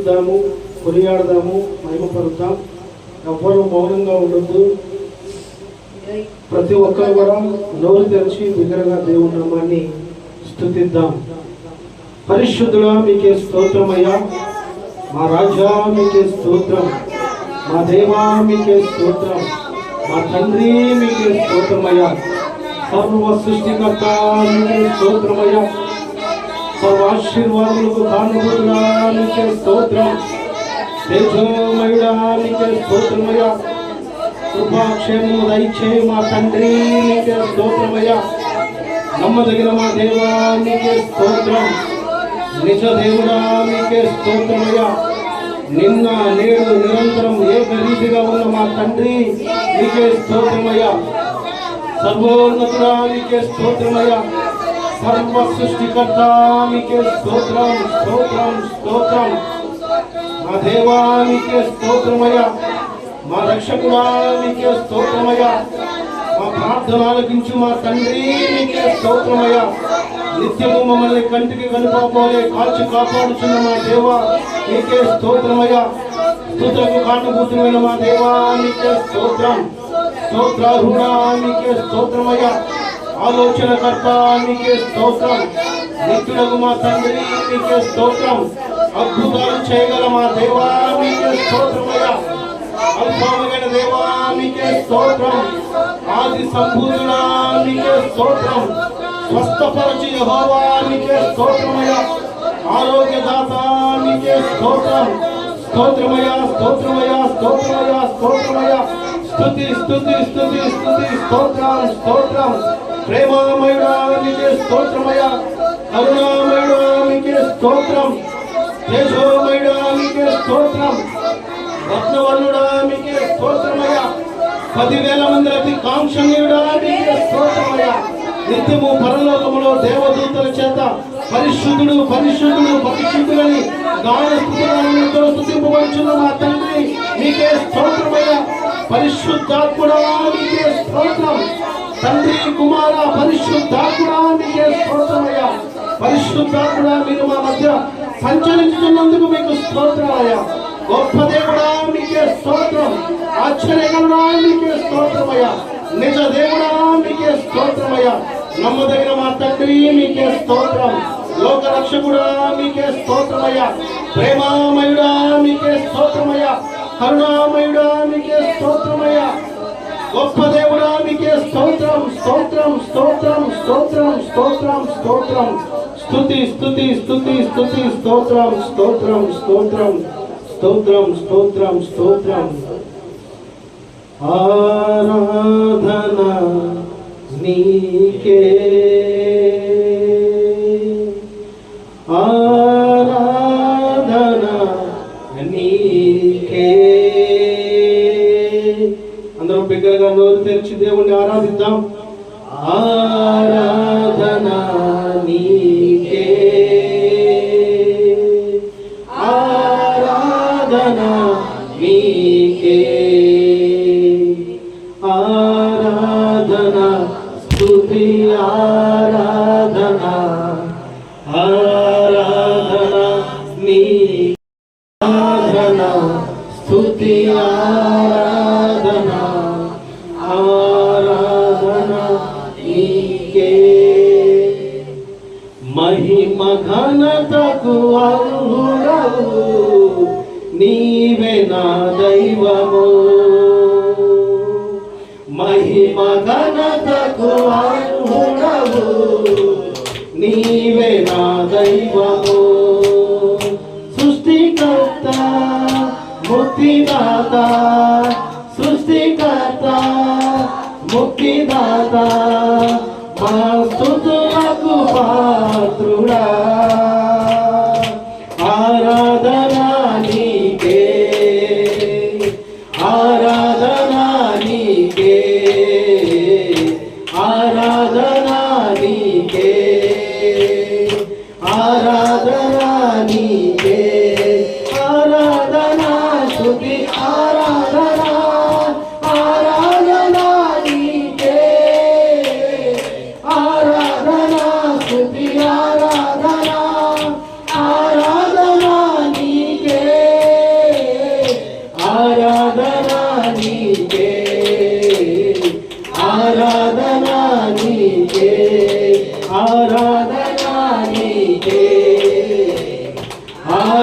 స్తుతిద్దాము, కొనియాడదాము, మహిమపరుద్దాం. ఎవ్వరూ మౌనంగా ఉండొద్దు. ప్రతి ఒక్కరు కూడా నోరు తెరిచి బిగ్గరగా దేవుని నామాన్ని స్తుతిద్దాం. పరిశుద్ధుడా మీకే స్తోత్రమయ్యా, మా రాజా మీకే స్తోత్రం, మా దేవా మీకే స్తోత్రం, మా తండ్రి మీకే స్తోత్రమయ్యా, సర్వ సృష్టికర్త మీకే స్తోత్రమయ్యా, సర్వాశీర్వాదములకు కారణభూతుడా మీకే స్తోత్రం, తేజోమయుడా మీకే స్తోత్రమయ్యా, కృపాక్షేమము దయచేయి మా తండ్రి మీకే స్తోత్రమయ్యా, నమ్మదగిన మా దేవా మీకే స్తోత్రం, నిజ దేవుడా మీకే స్తోత్రమయ్యా, నిన్న నేడు నిరంతరం ఏకరీతిగా ఉన్న మా తండ్రి మీకే స్తోత్రమయ్యా, సర్వోన్నతుడా మీకే స్తోత్రమయ్యా, సర్వ సృష్టికర్త మీకే స్తోత్రం స్తోత్రం స్తోత్రం, మా దేవా మీకే స్తోత్రమయ్యా, మా రక్షకుడా మీకే స్తోత్రమయ్యా, మా ప్రార్థన ఆలకించు మా తండ్రి మీకే స్తోత్రమయ్యా, నిత్యము మమ్మల్ని కంటికి కనుపాపోలే కాల్చి కాపాడుచున్న మా దేవా మీకే స్తోత్రమయ్యా, స్తుతులకు కారణభూతులైన మా దేవా మీకే స్తోత్రం, స్తోత్రార్హుడా మీకే స్తోత్రమయ్యా, ఆలోచనకర్త మీకే స్తోత్రం, నిత్యులకు మా తండ్రి మీకే స్తోత్రం, అద్భుతాలు చేయగల మా దేవా మీకే స్తోత్రమయ్యా, అల్పామగైన దేవా మీకే స్తోత్రం, ఆది సంపూర్ణుడా మీకే స్తోత్రం, స్వస్థపరచి యెహోవా మీకే స్తోత్రమయ్యా, ఆరోగ్యదాత మీకే స్తోత్రం, స్తోత్రమయ్యా స్తోత్రమయ్యా స్తోత్రమయ్యా స్తోత్రమయ్యా, స్తుతి స్తుతి స్తుతి స్తుతి స్తోత్రం స్తోత్రం, ప్రేమమయుడా మీకే స్తోత్రమయ్యా, కరుణామయుడా మీకే స్తోత్రం, తేజోమయుడా మీకే స్తోత్రం, రత్నవర్ణుడా మీకే స్తోత్రమయ్యా, 10,000 మంది అతి కాంక్షణీయుడా మీకే స్తోత్రమయ్యా, నిత్యము పరలోకములో దేవదూతల చేత పరిశుద్ధుడు పరిశుద్ధుడు పరిశుద్ధులని గాన స్తుతులతో స్తుతింపబడుచున్న మా తండ్రి మీకే స్తోత్రమయ్యా, పరిశుద్ధాత్ముడా మీకే స్తోత్రం, తండ్రి కుమార పరిశుద్ధాత్ముడా మీకే స్తోత్రమయ్యా, పరిశుద్ధాత్ముడా మీరు మా మధ్య సంచరించుతున్నందుకు మీకు స్తోత్రాలయ్యా, గొప్ప దేవుడా మీకే స్తోత్రం, ఆశ్చర్యకరుడా మీకే స్తోత్రమయ్యా, నిజ దేవుడా మీకే స్తోత్రమయ్యా, నమ్మదగిన మా తండ్రి మీకే స్తోత్రం, లోక రక్షకుడా మీకే స్తోత్రమయ్యా, ప్రేమామయుడా మీకే స్తోత్రమయ్యా, కరుణామయుడా మీకే స్తోత్రమయ్యా, గొప్ప దేవుడా మీకే స్తోత్రం స్తోత్రం స్తోత్రం స్తోత్రం స్తోత్రం స్తోత్రం, స్తుతి స్తుతి స్తుతి స్తుతి స్తోత్రం స్తోత్రం స్తోత్రం స్తోత్రం స్తోత్రం స్తోత్రం, ఆరాధన నీకే ఆరాధన నీకే. అందరూ బిగ్గరగా నోరు తెరిచి దేవుణ్ణి ఆరాధిద్దాం. ఆరాధన నీకే ఆరాధన నీకే ఆరాధన స్తుతి ఆరాధన ఆరాధన నీ ఆరాధన స్తుతి ఆరాధన ఆరాధన నీకే, మహిమ ఘనతకు అర్హుడవు నీవే నా దైవము, మహిమ ఘనతకు అర్హుడవు నీవే నా దైవము, సృష్టికర్త ముక్తిదాత సృష్టికర్త ముక్తిదాత మా స్తుతులకు పాత్రుడా, ఆరాధన నీకే ఆరాధన నీకే ఆరాధన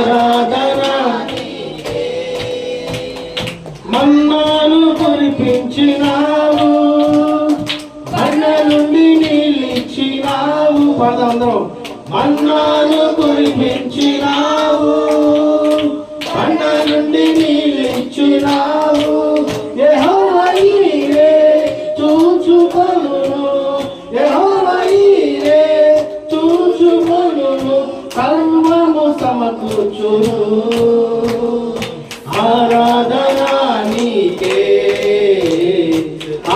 ఆరాధన మన్నాను కురిపించినావు, బండ నుండి నీళ్ళిచ్చినావు. పదందరం మన్నాను కురిపించినావు, బండ నుండి నీళ్ళిచ్చినావు. యెహోవా ఈరే చూచుకొనును, యెహోవా ఈరే చూచుకొనును, సర్వము సమకూర్చును. ఆరాధన నీకే,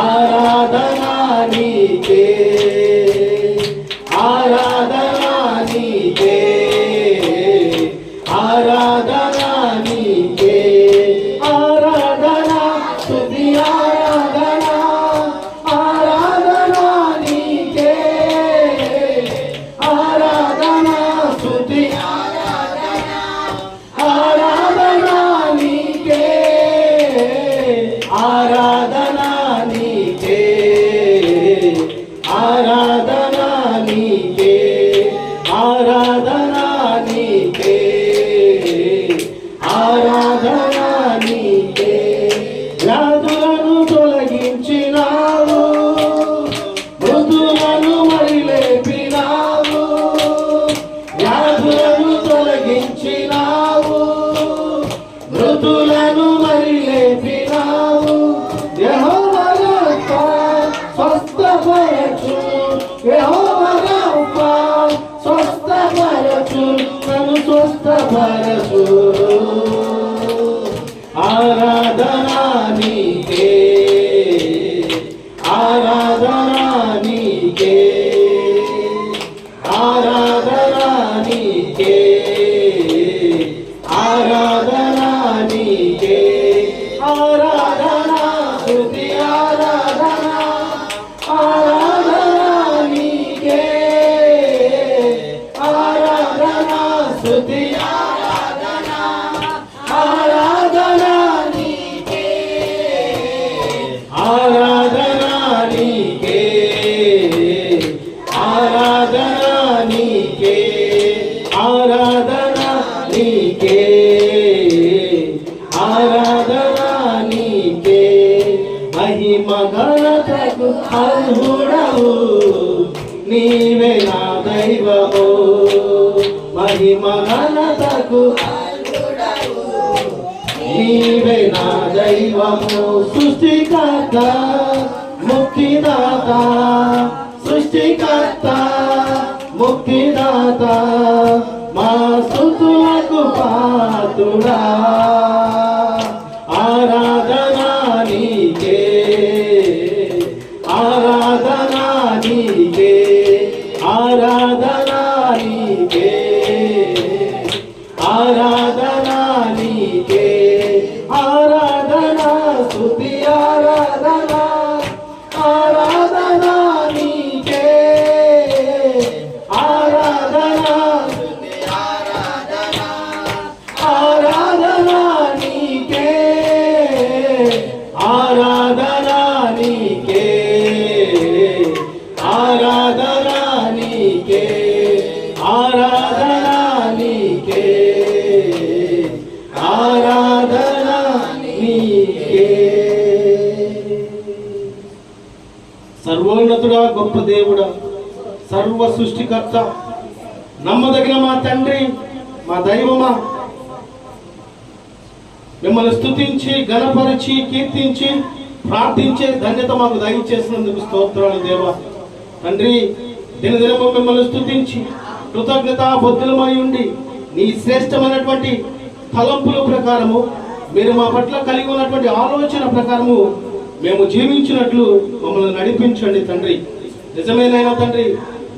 ఆరాధన నీకే, ఆరాధన నీకే, ఆరాధన నీకే, ఆరాధన స్తుతి ఆరాధన, ఆరాధన నీకే, ఆరాధన స్తుతి ఆరాధన నీకే, ఆరాధన నీకే, ఆరాధన నీకే, ఆరాధన నీకే, ఆరాధన నీకే. వ్యాధులను తొలగించినావు, మృతులను మరి లేపినావు, వ్యాధులను తొలగించినావు, మృతులను మరి లేపినావు. యెహోవా రాఫా స్వస్థపరచు, యెహోవా రాఫా స్వస్థపరచు, నన్ను స్వస్థపరచు. ఆరాధన నీకే, ఆరాధన నీకే, ఆరాధన నీకే, ఆరాధన నీకే, ఆరాధన స్తుతి ఆరాధన, ఆరాధన నీకే, ఆరాధన స్తుతి ఆరాధన, ఆరాధన నీకే, ఆరాధన నీకే, ఆరాధన నీకే, ఆరాధన నీకే, ఆరాధన నీకే. మహిమ ఘనతకు అర్హుడవు, నీవే నా దైవము. మహిమ ఘనతకు నీవే నా దైవము. సృష్టికర్త ముక్తిదాత, సృష్టికర్త ముక్తిదాత, మా స్తుతులకు పాత్రుడా. ఆరాధన నీకే, ఆరాధన నీకే, ఆరాధన నీకే, ఆరాధన నీకే, ఆరాధన స్తుతి ఆరాధన, ఆరాధన నీకే, ఆరాధన స్తుతి ఆరాధన, ఆరాధన నీకే, ఆరాధన నీకే, ఆరాధన నీకే, ఆరాధన నీకే, ఆరాధన నీకే. సర్వోన్నతుడా, గొప్ప దేవుడా, సర్వ సృష్టికర్త, నమ్మదగిన మా తండ్రి, మా దైవమా, మిమ్మల్ని స్తుతించి ఘనపరిచి కీర్తించి ప్రార్థించే ధన్యత మాకు దయచేసినందుకు స్తోత్రాలు దేవా. తండ్రి, దినదినము మిమ్మల్ని స్తుతించి కృతజ్ఞతా బుద్ధులమై ఉండి నీ శ్రేష్టమైనటువంటి తలంపుల ప్రకారము, మీరు మా పట్ల కలిగి ఉన్నటువంటి ఆలోచన ప్రకారము మేము జీవించినట్లు మమ్మల్ని నడిపించండి తండ్రి. నిజమేనైనా తండ్రి,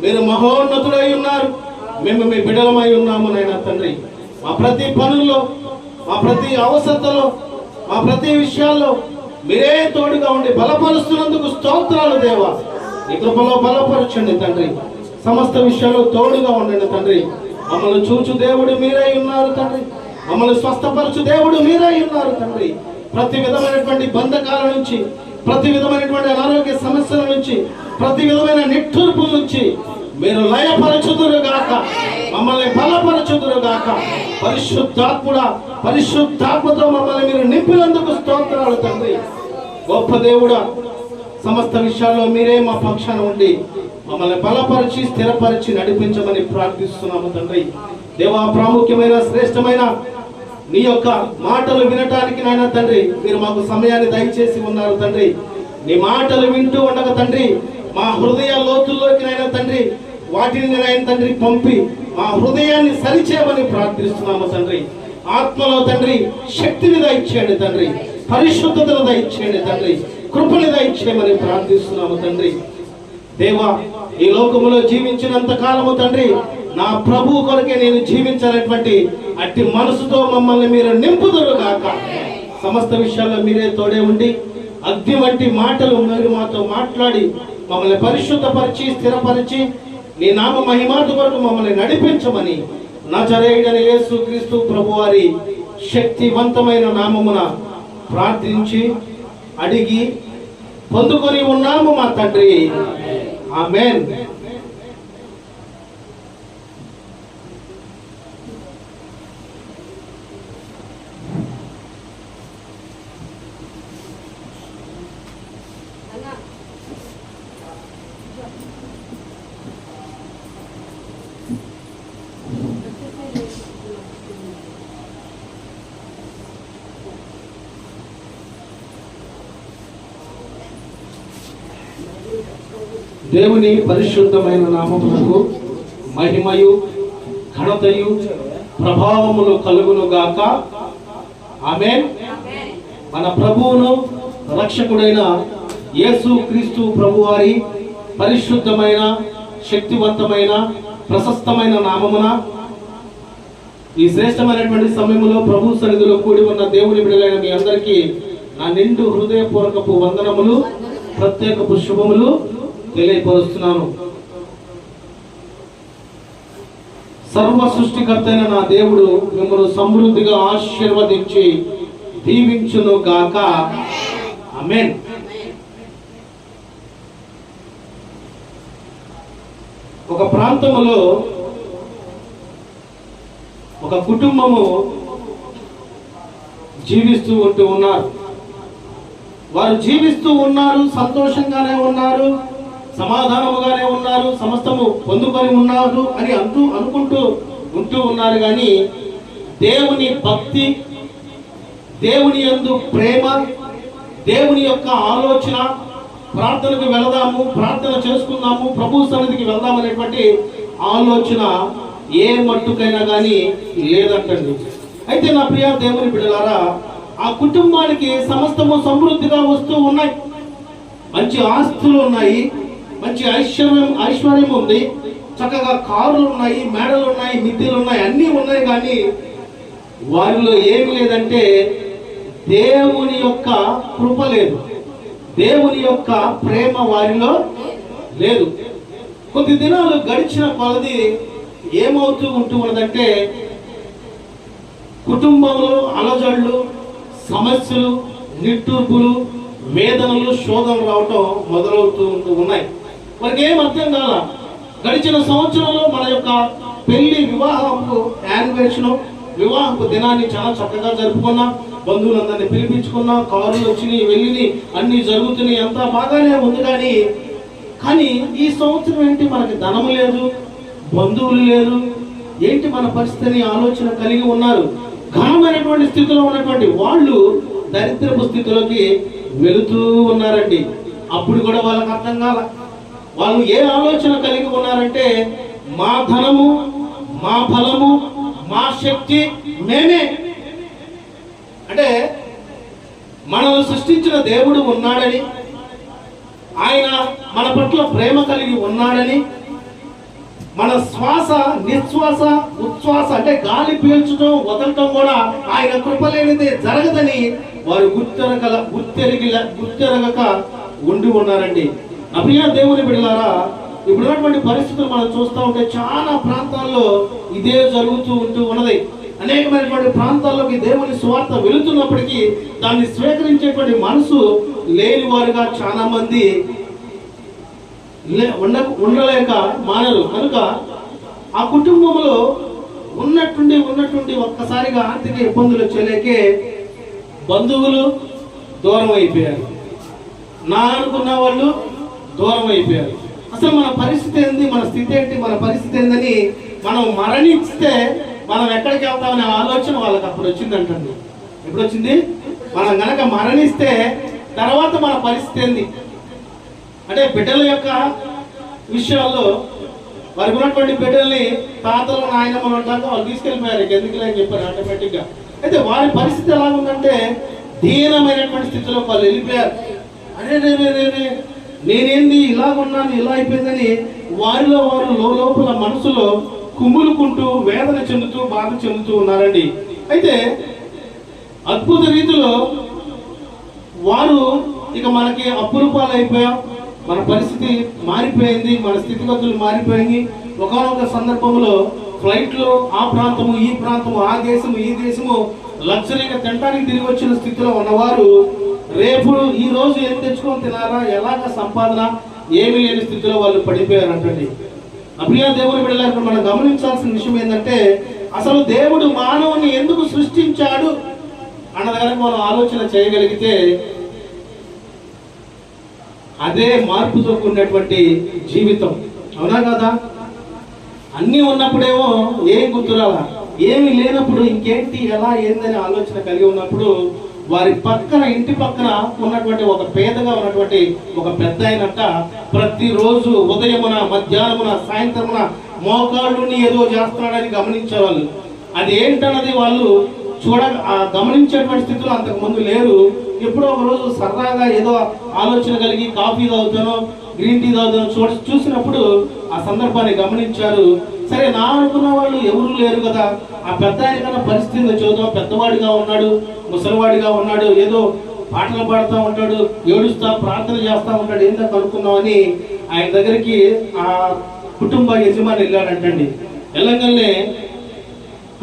మీరు మహోన్నతుడై ఉన్నారు, మేము మీ బిడ్డలమై ఉన్నాము నైనా తండ్రి. మా ప్రతి పనుల్లో, మా ప్రతి అవసరతలో, మా ప్రతి విషయాల్లో మీరే తోడుగా ఉండి బలపరుస్తున్నందుకు స్తోత్రాలు దేవా. ఈ కృపలో బలపరచండి తండ్రి, సమస్త విషయాల్లో తోడుగా ఉండండి తండ్రి. మమ్మల్ని చూచు దేవుడు మీరై ఉన్నారు తండ్రి, మమ్మల్ని స్వస్థపరచు దేవుడు మీరై ఉన్నారు తండ్రి. ప్రతి విధమైనటువంటి బంధకాల నుంచి, ప్రతి విధమైనటువంటి అనారోగ్య సమస్యల నుంచి, ప్రతి విధమైన నిట్టూర్పుల నుంచి మీరు లయపరచుదురు గాక. మమ్మల్ని బలపరచుదురుగాక. పరిశుద్ధాత్మతో మమ్మల్ని మీరు నింపినందుకు స్తోత్రాలు తండ్రి. గొప్ప దేవుడా, సమస్త విషయాల్లో మీరే మా పక్షాన ఉండి మమ్మల్ని బలపరిచి స్థిరపరిచి నడిపించమని ప్రార్థిస్తున్నాము తండ్రి. దేవా, ప్రాముఖ్యమైన శ్రేష్టమైన నీ యొక్క మాటలు వినటానికి నాయన తండ్రి మీరు మాకు సమయాన్ని దయచేసి ఉన్నారు తండ్రి. నీ మాటలు వింటూ ఉండగా తండ్రి మా హృదయ లోతుల్లోకి నాయన తండ్రి వాటిని నాయన తండ్రి పంపి మా హృదయాన్ని సరిచేయమని ప్రార్థిస్తున్నాము తండ్రి. ఆత్మలో తండ్రి శక్తిని దయచేయండి తండ్రి, పరిశుద్ధతను దయచేయండి తండ్రి, కృపని దయచేయమని ప్రార్థిస్తున్నాము తండ్రి. దేవా, ఈ లోకములో జీవించినంత కాలము తండ్రి నా ప్రభు కొరకే నేను జీవించాలనేటువంటి అట్టి మనసుతో మమ్మల్ని మీరు నింపుదురుగాక. సమస్త విషయాల్లో మీరే తోడే ఉండి అగ్ని వంటి మాటలు మీరు మాతో మాట్లాడి మమ్మల్ని పరిశుద్ధపరిచి స్థిరపరిచి నీ నామ మహిమాత కొరకు మమ్మల్ని నడిపించమని నజరేయుడైన యేసుక్రీస్తు ప్రభువారి శక్తివంతమైన నామమున ప్రార్థించి అడిగి పొందుకొని ఉన్నాము మా తండ్రి. ఆమేన్. దేవుని పరిశుద్ధమైన నామమునకు మహిమయు ఘనతయు ప్రభావములు కలుగును గాక. ఆమేన్. మన ప్రభువును రక్షకుడైన యేసుక్రీస్తు ప్రభువారి పరిశుద్ధమైన శక్తివంతమైన ప్రశస్తమైన నామమున ఈ శ్రేష్టమైనటువంటి సమయంలో ప్రభు సన్నిధిలో కూడి ఉన్న దేవుని బిడ్డలైన మీ అందరికీ నా నిండు హృదయపూర్వకపు వందనములు, ప్రత్యేకపు శుభములు తెలియపరుస్తున్నాను. సర్వ సృష్టికర్తైన నా దేవుడు మిమ్మల్ని సమృద్ధిగా ఆశీర్వదించి దీవించును గాక. ఆమేన్. ఒక ప్రాంతములో ఒక కుటుంబము జీవిస్తూ ఉన్నారు. వారు జీవిస్తూ ఉన్నారు, సంతోషంగానే ఉన్నారు, సమాధానముగానే ఉన్నారు, సమస్తము పొందుకొని ఉన్నారు అని అనుకుంటూ ఉన్నారు. కానీ దేవుని భక్తి, దేవుని యందు ప్రేమ, దేవుని యొక్క ఆలోచన, ప్రార్థనకు వెళదాము, ప్రార్థన చేసుకుందాము, ప్రభు సన్నిధికి వెళ్దాం అనేటువంటి ఆలోచన ఏ మట్టుకైనా కానీ లేదంటండి. అయితే నా ప్రియ దేవుని బిడ్డలారా, ఆ కుటుంబానికి సమస్తము సమృద్ధిగా వస్తూ ఉన్నాయి. మంచి ఆస్తులు ఉన్నాయి, మంచి ఐశ్వర్యం ఉంది, చక్కగా కారులు ఉన్నాయి, మేడలు ఉన్నాయి, మిద్దెలు ఉన్నాయి, అన్నీ ఉన్నాయి. కానీ వారిలో ఏమి లేదంటే దేవుని యొక్క కృప లేదు, దేవుని యొక్క ప్రేమ వారిలో లేదు. కొద్ది దినాలు గడిచిన కొలది ఏమవుతూ ఉన్నదంటే కుటుంబంలో అలజడులు, సమస్యలు, నిట్టూర్పులు, వేదనలు, శోధనలు రావటం మొదలవుతూ ఉన్నాయి. మనకి ఏం అర్థం కాల. గడిచిన సంవత్సరంలో మన యొక్క పెళ్లి వివాహపు యానివర్సరీ, వివాహపు దినాన్ని చాలా చక్కగా జరుపుకున్నాం, బంధువులందరినీ పిలిపించుకున్నాం, కారులు వచ్చినాయి, వెళ్ళినాయి, అన్ని జరుగుతున్నాయి, అంతా బాగానే ఉంది. కానీ ఈ సంవత్సరం ఏంటి, మనకి ధనము లేదు, బంధువులు లేరు, ఏంటి మన పరిస్థితిని ఆలోచన కలిగి ఉన్నారు. ఘనమైనటువంటి స్థితిలో ఉన్నటువంటి వాళ్ళు దరిద్రపు స్థితిలోకి వెళుతూ ఉన్నారండి. అప్పుడు కూడా వాళ్ళకి అర్థం కాల. వాళ్ళు ఏ ఆలోచన కలిగి ఉన్నారంటే మా ధనము, మా బలము, మా శక్తి మేమే. అంటే మనల్ని సృష్టించిన దేవుడు ఉన్నాడని, ఆయన మన పట్ల ప్రేమ కలిగి ఉన్నాడని, మన శ్వాస, నిశ్వాస, ఉచ్ఛ్వాస అంటే గాలి పీల్చడం వదలటం కూడా ఆయన కృప లేనిదే జరగదని వారు గుర్తెరగక ఉండి ఉన్నారండి. నా ప్రియ దేవుని బిడ్డలారా, ఇప్పుడున్నటువంటి పరిస్థితులు మనం చూస్తూ ఉంటే చాలా ప్రాంతాల్లో ఇదే జరుగుతూ ఉన్నది. అనేకమైనటువంటి ప్రాంతాల్లోకి దేవుని సువార్త వెళుతున్నప్పటికీ దాన్ని స్వీకరించేటువంటి మనసు లేని వారుగా చాలా మంది ఉండలేక మానరు. కనుక ఆ కుటుంబంలో ఉన్నట్టుండి ఒక్కసారిగా ఆర్థిక ఇబ్బందులు వచ్చేలేకే బంధువులు దూరం అయిపోయారు, నా అనుకున్న వాళ్ళు దూరం అయిపోయారు. అసలు మన పరిస్థితి ఏంది, మన స్థితి ఏంటి, మన పరిస్థితి ఏందని మనం మరణిస్తే మనం ఎక్కడికి వెళ్తామనే ఆలోచన వాళ్ళకి అప్పుడు వచ్చిందంటండి. ఎప్పుడు వచ్చింది? మనం గనక మరణిస్తే తర్వాత మన పరిస్థితి ఏంది అంటే, బిడ్డల యొక్క విషయాల్లో వారికి ఉన్నటువంటి బిడ్డల్ని తాతలు నాయనమ్మలు ఉంటాక వాళ్ళు తీసుకెళ్ళిపోయారు, ఎందుకు అని చెప్పారు ఆటోమేటిక్గా. అయితే వారి పరిస్థితి ఎలా ఉందంటే దీనమైనటువంటి స్థితిలో వాళ్ళు వెళ్ళిపోయారు. అరే నేనేంది ఇలా ఉన్నాను, ఇలా అయిపోయిందని వారిలో వారు లోపల మనసులో కుమ్ములుకుంటూ వేదన చెందుతూ బాధ చెందుతూ ఉన్నారండి. అయితే అద్భుత రీతిలో వారు ఇక మనకి అప్పుల పాలు అయిపోయాం, మన పరిస్థితి మారిపోయింది, మన స్థితిగతులు మారిపోయింది. ఒకనొక సందర్భంలో ఫ్లైట్లో ఆ ప్రాంతము ఈ ప్రాంతము, ఆ దేశము ఈ దేశము లగ్జరీగా తినడానికి తిరిగి వచ్చిన స్థితిలో ఉన్నవారు రేపు ఈ రోజు ఏం తెచ్చుకొని తినాలా, ఎలాగ సంపాదన ఏమీ లేని స్థితిలో వాళ్ళు పడిపోయారు అంటండి. అప్రియ దేవుని బిడ్డలారా, మనం గమనించాల్సిన విషయం ఏంటంటే అసలు దేవుడు మానవుని ఎందుకు సృష్టించాడు అన్నది కనుక మనం ఆలోచన చేయగలిగితే అదే మార్పుతో కూడినటువంటి జీవితం. అవునా కదా? అన్నీ ఉన్నప్పుడేమో ఏం గుర్తురాలా, ఏమి లేనప్పుడు ఇంకేంటి ఎలా ఏందని ఆలోచన కలిగి ఉన్నప్పుడు వారి పక్కన ఇంటి పక్కన ఉన్నటువంటి ఒక పేదగా ఉన్నటువంటి ఒక పెద్ద అయినట్ట ప్రతిరోజు ఉదయమున మధ్యాహ్నమున సాయంత్రమున మోకాళ్ళుని ఏదో చేస్తున్నాడని గమనించేవాళ్ళు. అది ఏంటన్నది వాళ్ళు గమనించేటువంటి స్థితిలో అంతకు ముందు లేరు. ఎప్పుడో ఒక రోజు సరదాగా ఏదో ఆలోచన కలిగి కాఫీ తాగుతానో గ్రీన్ టీ తాగుతానో చూసినప్పుడు ఆ సందర్భాన్ని గమనించారు. సరే, నా అనుకున్న వాళ్ళు ఎవరు లేరు కదా, ఆ పెద్ద ఆయన కన్నా పరిస్థితి చూద్దాం, పెద్దవాడిగా ఉన్నాడు, ముసలివాడిగా ఉన్నాడు, ఏదో పాటలు పాడుతూ ఉంటాడు, ఏడుస్తా ప్రార్థన చేస్తూ ఉంటాడు, ఏందో కనుక్కున్నామని ఆయన దగ్గరికి ఆ కుటుంబ యజమాని వెళ్ళాడంటండి. వెళ్ళగానే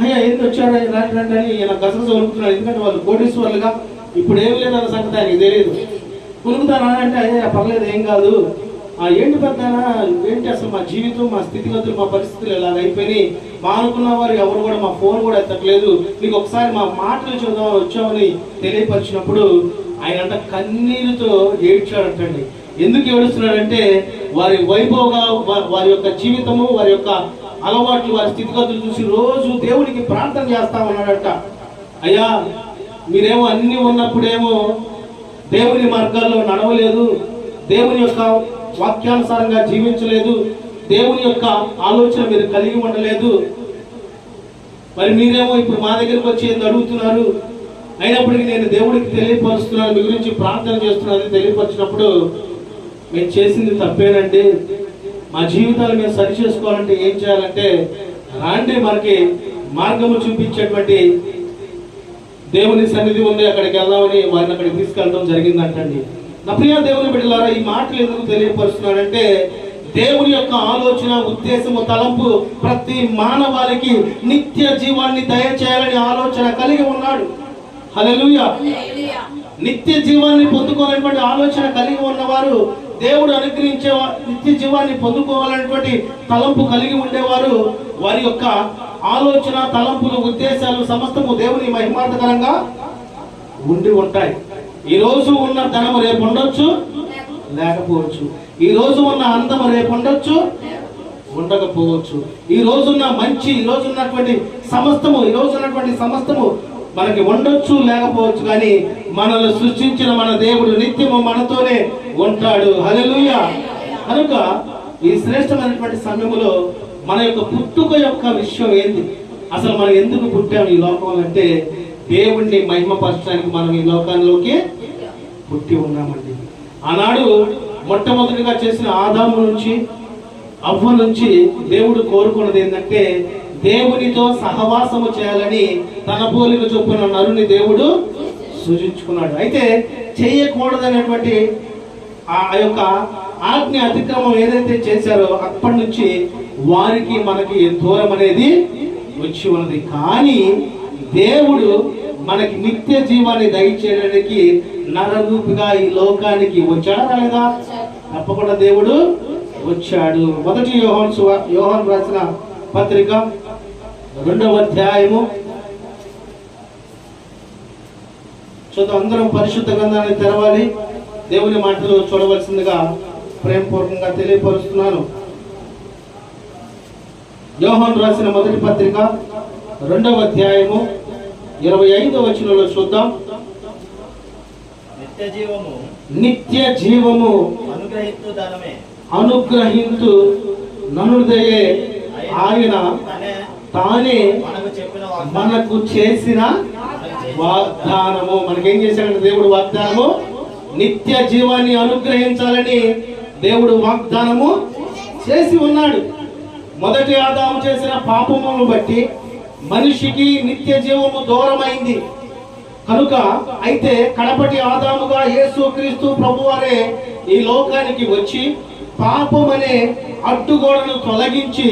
అయ్యా ఏంది వచ్చారా రండి అని ఈయన గసగస వణుకుతున్నాడు. ఎందుకంటే వాళ్ళు కోటీశ్వర్లుగా ఇప్పుడు ఏం లేదన్న సంగతి ఆయనకి తెలియదు. వణుకుతానా అంటే అయ్యా పర్లేదు ఏం కాదు, ఏంటి పెద్దనా ఏంటి అసలు మా జీవితం మా స్థితిగతులు మా పరిస్థితులు ఇలాగ అయిపోయినాయి, మా అనుకున్న వారు ఎవరు కూడా మా ఫోన్ కూడా ఎత్తట్లేదు, నీకు ఒకసారి మా మాటలు చూద్దామని వచ్చామని తెలియపరిచినప్పుడు ఆయన అంట కన్నీరుతో ఏడ్చాడంటండి. ఎందుకు ఏడుస్తున్నాడంటే వారి వైభవంగా వారి యొక్క జీవితము, వారి యొక్క అలవాట్లు, వారి స్థితిగతులు చూసి రోజు దేవునికి ప్రార్థన చేస్తా ఉన్నాడట. అయ్యా మీరేమో అన్ని ఉన్నప్పుడేమో దేవుని మార్గాల్లో నడవలేదు, దేవుని యొక్క వాక్యానుసారంగా జీవించలేదు, దేవుని యొక్క ఆలోచన మీరు కలిగి ఉండలేదు, మరి మీరేమో ఇప్పుడు మా దగ్గరికి వచ్చి ఏంది అడుగుతున్నారు, అయినప్పటికీ నేను దేవుడికి తెలియపరుస్తున్నాను, మీ గురించి ప్రార్థన చేస్తున్నాను తెలియపరిచినప్పుడు మేము చేసింది తప్పేనండి, మా జీవితాలు మేము సరి చేసుకోవాలంటే ఏం చేయాలంటే రాండి మనకి మార్గము చూపించేటువంటి దేవుని సన్నిధి ఉంది, అక్కడికి వెళ్దామని వారిని అక్కడికి తీసుకెళ్ళడం జరిగిందంటండి. నా ప్రియ దేవుని బిడ్డలారా, ఈ మాటలు ఎందుకు తెలియపరుస్తున్నాడంటే దేవుని యొక్క ఆలోచన, ఉద్దేశము, తలంపు ప్రతి మానవాళికి నిత్య జీవాన్ని దయచేయాలని ఆలోచన కలిగి ఉన్నాడు. హల్లెలూయా. నిత్య జీవాన్ని పొందుకోవాలనేటువంటి ఆలోచన కలిగి ఉన్నవారు, దేవుడు అనుగ్రహించే నిత్య జీవాన్ని పొందుకోవాలనేటువంటి తలంపు కలిగి ఉండేవారు, వారి యొక్క ఆలోచన, తలంపులు, ఉద్దేశాలు సమస్తము దేవుని మహిమార్థకరంగా ఉండి ఉంటాయి. ఈ రోజు ఉన్న ధనము రేపు ఉండొచ్చు, లేకపోవచ్చు. ఈ రోజు ఉన్న అందము రేపు ఉండొచ్చు, ఉండకపోవచ్చు. ఈ రోజున్న మంచి, ఈ రోజు ఉన్నటువంటి సమస్తము మనకి ఉండొచ్చు, లేకపోవచ్చు. కానీ మనల్ని సృష్టించిన మన దేవుడు నిత్యము మనతోనే ఉంటాడు. హల్లెలూయా. కనుక ఈ శ్రేష్టమైనటువంటి సమయంలో మన యొక్క పుట్టుక యొక్క విషయం ఏంది, అసలు మనం ఎందుకు పుట్టాము ఈ లోకంలో అంటే దేవుణ్ణి మహిమపరచడానికి మనం ఈ లోకంలోకి పుట్టి ఉన్నామండి. ఆనాడు మొట్టమొదటిగా చేసిన ఆదాము నుంచి అవ్వ నుంచి దేవుడు కోరుకున్నది ఏంటంటే దేవునితో సహవాసము చేయాలని తన పోలిక చొప్పున నరుని దేవుడు సృజించుకున్నాడు. అయితే చేయకూడదనేటువంటి ఆ యొక్క ఆజ్ఞ అతిక్రమం ఏదైతే చేశారో అప్పటి నుంచి వారికి మనకి దూరం అనేది వచ్చి ఉన్నది. కానీ దేవుడు మనకి నిత్య జీవాన్ని దయచేయడానికి నరరూపిగా ఈ లోకానికి వచ్చాడా రాలేదా? తప్పకుండా దేవుడు వచ్చాడు. మొదటి యోహాను రాసిన పత్రిక 2వ అధ్యాయము చూద్దాం. అందరం పరిశుద్ధ గ్రంథాన్ని తెరవాలి, దేవుని మాటలు చూడవలసిందిగా ప్రేమపూర్వకంగా తెలియపరుస్తున్నాను. యోహాను రాసిన మొదటి పత్రిక 2వ అధ్యాయము 25వ వచనంలో చూద్దాం. నిత్య జీవము అనుగ్రహింతు ననుదయే ఆయన తానే మనకు చేసిన వాగ్దానము. మనకేం చేశాడంటే దేవుడు వాగ్దానము, నిత్య జీవాన్ని అనుగ్రహించాలని దేవుడు వాగ్దానము చేసి ఉన్నాడు. మొదటి ఆదాము చేసిన పాపమును బట్టి మనిషికి నిత్య జీవము దూరమైంది కనుక, అయితే కడపటి ఆదాముగా యేసుక్రీస్తు ప్రభువారే ఈ లోకానికి వచ్చి పాపం అనే అడ్డుగోడను తొలగించి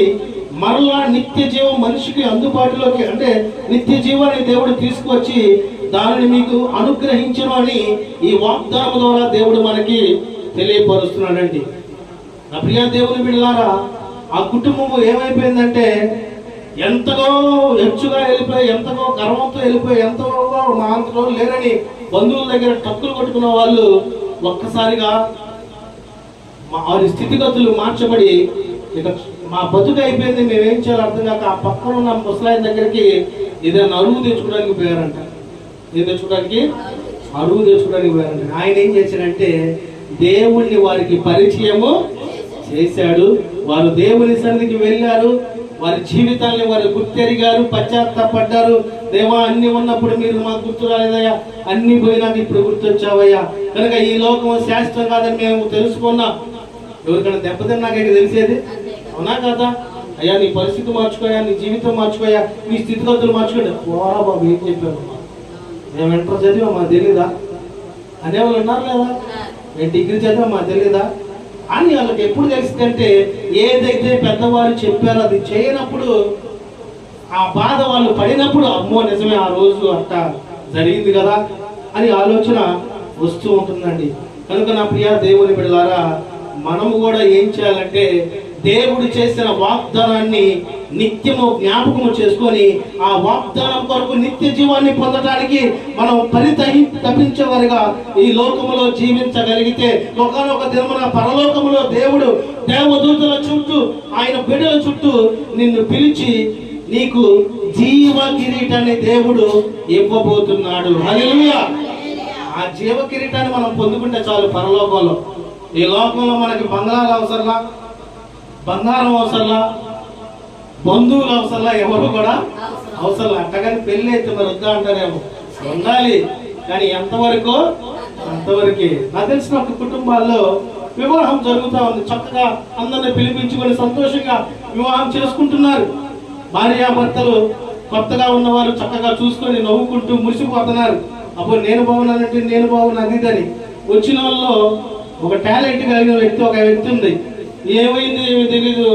మరలా నిత్య జీవం మనిషికి అందుబాటులోకి, అంటే నిత్య జీవాన్ని దేవుడు తీసుకువచ్చి దానిని మీకు అనుగ్రహించను అని ఈ వాగ్దానం ద్వారా దేవుడు మనకి తెలియపరుస్తున్నాడండి. నా ప్రియ దేవుని బిడ్డలారా, ఆ కుటుంబము ఏమైపోయిందంటే ఎంతగో ఎచ్చుగా వెళ్ళిపోయి, ఎంతగో గర్వంతో వెళ్ళిపోయి, ఎంతగో మా అంతలో లేరని బంధువుల దగ్గర టక్కులు కొట్టుకున్న వాళ్ళు ఒక్కసారిగా వారి స్థితిగతులు మార్చబడి, ఇక మా బతుకు అయిపోయింది, మేమేం చేయాలో అర్థం కాక ఆ పక్కన ఉన్న ముసలాయన దగ్గరికి ఏదైనా అరువు తెచ్చుకోవడానికి పోయారంట. ఏం తెచ్చుకోవడానికి? అరువు తెచ్చుకోవడానికి పోయారంట. ఆయన ఏం చేశాడంటే దేవుణ్ణి వారికి పరిచయము చేశాడు. వారు దేవుని సన్నిధికి వెళ్ళారు, వారి జీవితాన్ని వారు గుర్తెరిగారు, పశ్చాత్తాపడ్డారు. దేవా, అన్ని ఉన్నప్పుడు మీరు మాకు గుర్తు రాలేదయ్యా, అన్ని పోయినాక ఇప్పుడు గుర్తొచ్చావయ్యా, కనుక ఈ లోకం శాశ్వతం కాదని మేము తెలుసుకున్నాం. ఎవరికైనా దెబ్బతిన్నాకైతే తెలిసేది, అవునా కదా? అయ్యా నీ పరిస్థితి మార్చుకోయా, నీ జీవితం మార్చుకోయా, నీ స్థితిగతులు మార్చుకోండి. పోరా బాబు, ఏం చెప్పాము, మేము ఇంటర్ చదివా మాకు తెలీదా అనేవాళ్ళు ఉన్నారు లేదా? మేము డిగ్రీ చదివా మాకు తెలీదా అని వాళ్ళకి ఎప్పుడు తెలిసిందంటే, ఏదైతే పెద్దవారు చెప్పారో అది చేయనప్పుడు, ఆ బాధ వాళ్ళు పడినప్పుడు, అమ్మో నిజమే ఆ రోజు అట్లా జరిగింది కదా అని ఆలోచన వస్తూ ఉంటుందండి. కనుక నా ప్రియ దేవుని బిడ్డలారా, మనము కూడా ఏం చేయాలంటే దేవుడు చేసిన వాగ్దానాన్ని నిత్యము జ్ఞాపకము చేసుకొని ఆ వాగ్దానం కొరకు నిత్య జీవాన్ని పొందడానికి మనం తప్పించేవారుగా ఈ లోకములో జీవించగలిగితే, ఒకనొక దినమున పరలోకములో దేవుడు దేవదూతల చుట్టూ, ఆయన బిడ్డల చుట్టూ నిన్ను పిలిచి నీకు జీవ కిరీటాన్ని దేవుడు ఇవ్వబోతున్నాడు. హల్లెలూయా! ఆ జీవ కిరీటాన్ని మనం పొందుకుంటే చాలు పరలోకంలో. ఈ లోకంలో మనకి బంగారాలు అవసరంలా, బంగారం అవసరంలా, బంధువులు అవసరంలా, ఎవరు కూడా అవసరం. అట్టగాని పెళ్ళి అయితే మరి వద్దా అంటారేమో, ఉండాలి కానీ ఎంతవరకు అంతవరకే. నాకు తెలిసిన ఒక కుటుంబాల్లో వివాహం జరుగుతూ ఉంది. చక్కగా అందరిని పిలిపించుకొని సంతోషంగా వివాహం చేసుకుంటున్నారు. భార్యాభర్తలు కొత్తగా ఉన్నవారు చక్కగా చూసుకొని నవ్వుకుంటూ మురిసిపోతున్నారు. అప్పుడు నేను బాగున్నానంటే నేను బాగున్నాను ఇదని. వచ్చిన వాళ్ళలో ఒక టాలెంట్ కలిగిన వ్యక్తి ఒక వ్యక్తి ఉంది. ఏమైంది ఏమి తెలీదు,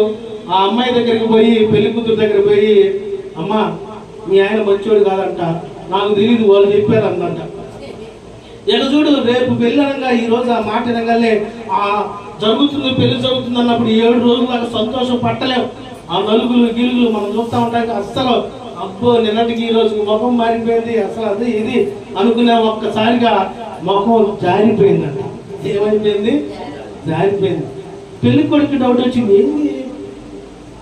ఆ అమ్మాయి దగ్గరికి పోయి, పెళ్లి కూతురు దగ్గరికి పోయి, అమ్మా మీ ఆయన మంచోడు కాదంట, నాకు తెలియదు వాళ్ళు చెప్పారు అందంట. ఎక్కడ చూడు, రేపు పెళ్ళి అనగా ఈ రోజు ఆ మాట అనగానే ఆ జరుగుతుంది, పెళ్లి జరుగుతుంది అన్నప్పుడు 7 రోజుల దాకా సంతోషం పట్టలేము. ఆ నలుగులు గిలుగులు మనం చూస్తూ ఉంటాం. అస్సలు అబ్బో నిన్నటికి ఈ రోజు ముఖం మారిపోయింది, అసలు అది ఇది అనుకునే ఒక్కసారిగా ముఖం జారిపోయిందంట. ఏమైపోయింది? జారిపోయింది. పెళ్లి కొడుకు డౌట్ వచ్చింది, ఏంది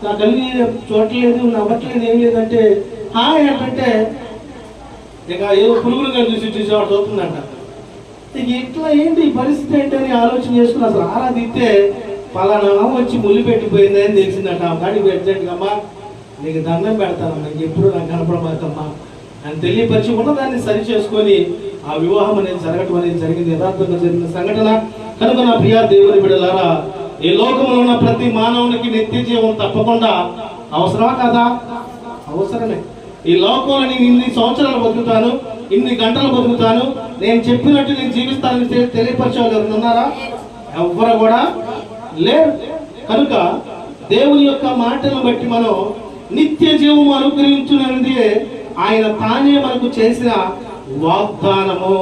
నా కలిగి చూడట్లేదు, నా బట్టలేదు, ఏం లేదంటే హాయ్ అంటే ఇక ఏదో పురుగులు కానీ చూసేవాడు చూస్తుందంట. ఇక ఇట్లా ఏంటి ఈ పరిస్థితి ఏంటని ఆలోచన చేసుకుని అసలు ఆరాధిస్తే పలానా వచ్చి ముళ్ళు పెట్టిపోయింది అని తెలిసిందట. కానీ అర్జెంట్గా అమ్మా నీకు దండం పెడతానమ్మా, ఎప్పుడు నాకు కనపడబోతమ్మా అని తెలియపరిచి ఉన్నదాన్ని సరి చేసుకొని ఆ వివాహం అనేది జరగటం అనేది జరిగింది. యథార్థంగా జరిగిన సంఘటన. కనుక నా ప్రియ దేవుని బిడ్డలారా, ఈ లోకంలో ఉన్న ప్రతి మానవునికి నిత్య జీవం తప్పకుండా అవసరమా కదా? అవసరమే. ఈ లోకంలో నేను ఇన్ని సంవత్సరాలు బతుకుతాను, ఇన్ని గంటలు బతుకుతాను, నేను చెప్పినట్టు నేను జీవిస్తానని తెలియపరిచే వాళ్ళు ఉన్నారా? ఎవ్వరు కూడా లేరు. కనుక దేవుని యొక్క మాటలను బట్టి మనం నిత్య జీవం అనుగ్రహించునది ఆయన తానే మనకు చేసిన వాగ్దానము.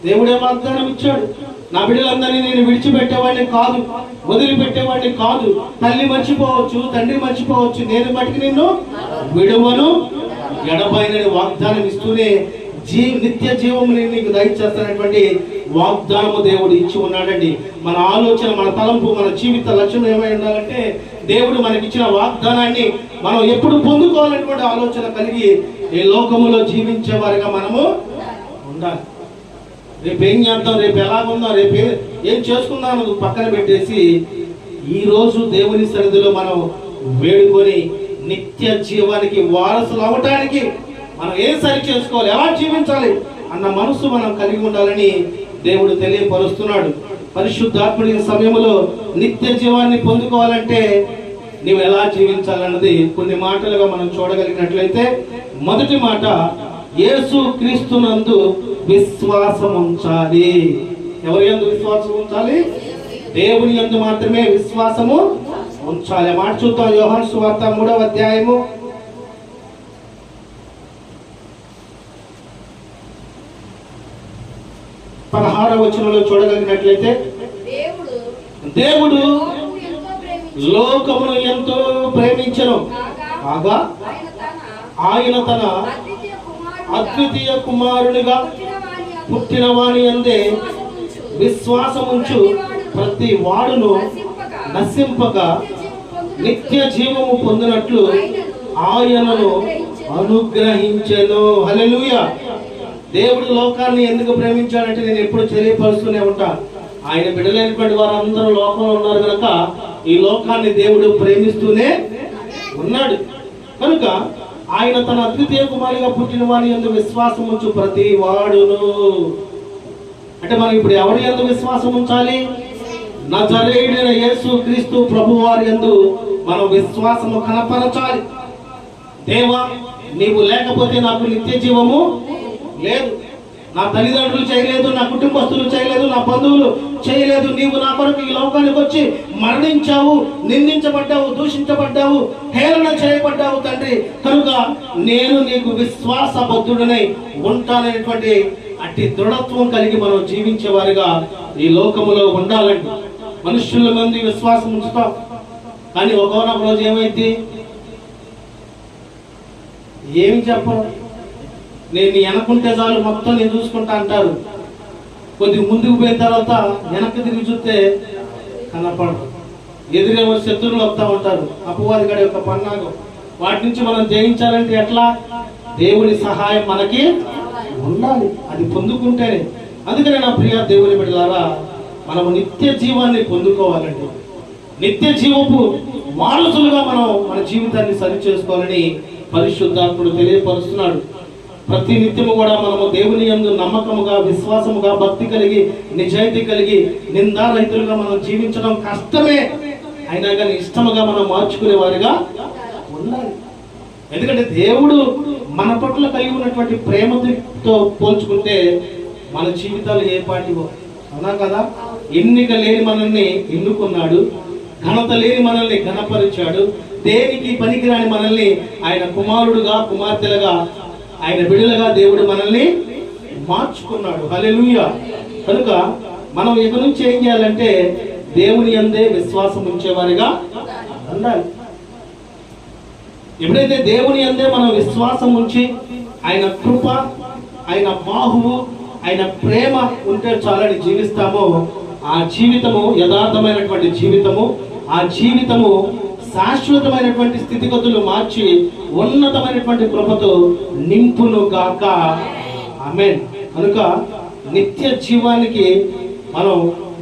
దేవుడే వాగ్దానం ఇచ్చాడు. నా బిడ్డలందరినీ నేను విడిచిపెట్టేవాడిని కాదు, వదిలిపెట్టేవాడిని కాదు. తల్లి మర్చిపోవచ్చు, తండ్రి మర్చిపోవచ్చు, నేను మటుకు నిన్ను విడువను ఎడబాయనని వాగ్దానం ఇస్తూనే నిత్య జీవము నేను నీకు దయచేస్తానటువంటి వాగ్దానము దేవుడు ఇచ్చి ఉన్నాడండి. మన ఆలోచన, మన తలంపు, మన జీవిత లక్ష్యం ఏమై ఉండాలంటే దేవుడు మనకిచ్చిన వాగ్దానాన్ని మనం ఎప్పుడు పొందుకోవాలనేటువంటి ఆలోచన కలిగి ఈ లోకములో జీవించే వారిగా మనము ఉండాలి. రేపు ఏం చేద్దాం, రేపు ఎలాగుందాం, రేపు ఏం చేసుకుందాం అన్నది పక్కన పెట్టేసి ఈరోజు దేవుని సన్నిధిలో మనం వేడుకొని నిత్య జీవానికి వారసులు అవటానికి మనం ఏం సరి చేసుకోవాలి, ఎలా జీవించాలి అన్న మనసు మనం కలిగి ఉండాలని దేవుడు తెలియపరుస్తున్నాడు. పరిశుద్ధాత్ముడి సమయంలో నిత్య జీవాన్ని పొందుకోవాలంటే నీవు ఎలా జీవించాలన్నది కొన్ని మాటలుగా మనం చూడగలిగినట్లయితే, మొదటి మాట, యేసు క్రీస్తునందు విశ్వాసం ఉంచాలి. ఎవరి యందు విశ్వాసం ఉంచాలి? దేవుని యందు మాత్రమే విశ్వాసము ఉంచాలి. మాట చూద్దాం. యోహాను సువార్త 3వ అధ్యాయము 16వ వచనంలో చూడగలిగినట్లయితే, దేవుడు లోకమును ఎంతో ప్రేమించెను కాగా ఆయన తన అద్వితీయ కుమారునిగా పుట్టిన వాని యందే విశ్వాసముంచు ప్రతి వాడును నశింపక నిత్య జీవము పొందినట్లు ఆయనను అనుగ్రహించెను. హల్లెలూయా. దేవుడు లోకాన్ని ఎందుకు ప్రేమించాడంటే నేను ఎప్పుడు తెలియపరుస్తూనే ఉంటా. ఆయన బిడ్డలైనటువంటి వారందరూ లోకంలో ఉన్నారు కనుక ఈ లోకాన్ని దేవుడు ప్రేమిస్తూనే ఉన్నాడు. కనుక ఆయన తన అద్వితీయ కుమారునిగా పుట్టిన వాని యందు విశ్వాసం ఉంచు ప్రతి వాడును. అంటే మనం ఇప్పుడు ఎవరి యందు విశ్వాసం ఉంచాలి? నజరేయుడైన యేసు క్రీస్తు ప్రభు వారి యందు మనం విశ్వాసము కనపరచాలి. దేవా, నీవు లేకపోతే నాకు నిత్య జీవము లేదు. నా తల్లిదండ్రులు చేయలేదు, నా కుటుంబస్తులు చేయలేదు, నా బంధువులు చేయలేదు. నీవు నా కొరకు ఈ లోకానికి వచ్చి మరణించావు, నిందించబడ్డావు, దూషించబడ్డావు, హేళన చేయబడ్డావు తండ్రి. కనుక నేను నీకు విశ్వాసబద్ధుడనై ఉంటాననేటువంటి అట్టి దృఢత్వం కలిగి మనం జీవించే వారిగా ఈ లోకములో ఉండాలండి. మనుషుల మంది విశ్వాసం ఉంచుతాం, కానీ ఒకనొక రోజు ఏమైంది? ఏమి చెప్పరు. నేను వెనకుంటే చాలు మొత్తం నేను చూసుకుంటా అంటారు. కొద్దిగా ముందుకు పోయిన తర్వాత వెనక్కి తిరిగి చూస్తే కనపడదు. ఎదురేమో శత్రువులు వస్తూ ఉంటారు, అపవాది గడి యొక్క పన్నాగం. వాటి నుంచి మనం జయించాలంటే ఎట్లా? దేవుని సహాయం మనకి ఉండాలి, అది పొందుకుంటేనే. అందుకనే నా ప్రియ దేవుని బిడ్డలారా, మనము నిత్య జీవాన్ని పొందుకోవాలండి. నిత్య జీవపు వారసులుగా మనం మన జీవితాన్ని సరి చేసుకోవాలని పరిశుద్ధాత్ముడు తెలియపరుస్తున్నాడు. ప్రతి నిత్యము కూడా మనము దేవుని యందు నమ్మకముగా, విశ్వాసముగా, భక్తి కలిగి, నిజాయితీ కలిగి, నిందారహితులుగా మనం జీవించడం కష్టమే. అయినా కానీ ఇష్టముగా మనం మార్చుకునే వారిగా ఉండాలి. ఎందుకంటే దేవుడు మన పట్ల కలిగి ఉన్నటువంటి ప్రేమతో పోల్చుకుంటే మన జీవితాలు ఏ పాటివో. అవునా కదా? ఎన్నిక లేని మనల్ని ఎన్నుకున్నాడు, ఘనత లేని మనల్ని ఘనపరిచాడు, దేనికి పనికిరాని మనల్ని ఆయన కుమారుడుగా, కుమార్తెలుగా, ఆయన బిడ్డలుగా దేవుడు మనల్ని మార్చుకున్నాడు. హల్లెలూయా. కనుక మనం ఇక నుంచి ఏం చేయాలంటే దేవుని యందే విశ్వాసం ఉంచేవారిగా ఉండాలి. ఎప్పుడైతే దేవుని యందే మనం విశ్వాసం ఉంచి ఆయన కృప, ఆయన బాహువు, ఆయన ప్రేమ ఉంటే చాలని జీవిస్తామో ఆ జీవితము యథార్థమైనటువంటి జీవితము, ఆ జీవితము శాశ్వతమైనటువంటి స్థితిగతులు మార్చి ఉన్నతమైనటువంటి కృపతో నింపును గాక. ఆమేన్. కనుక నిత్య జీవానికి మనం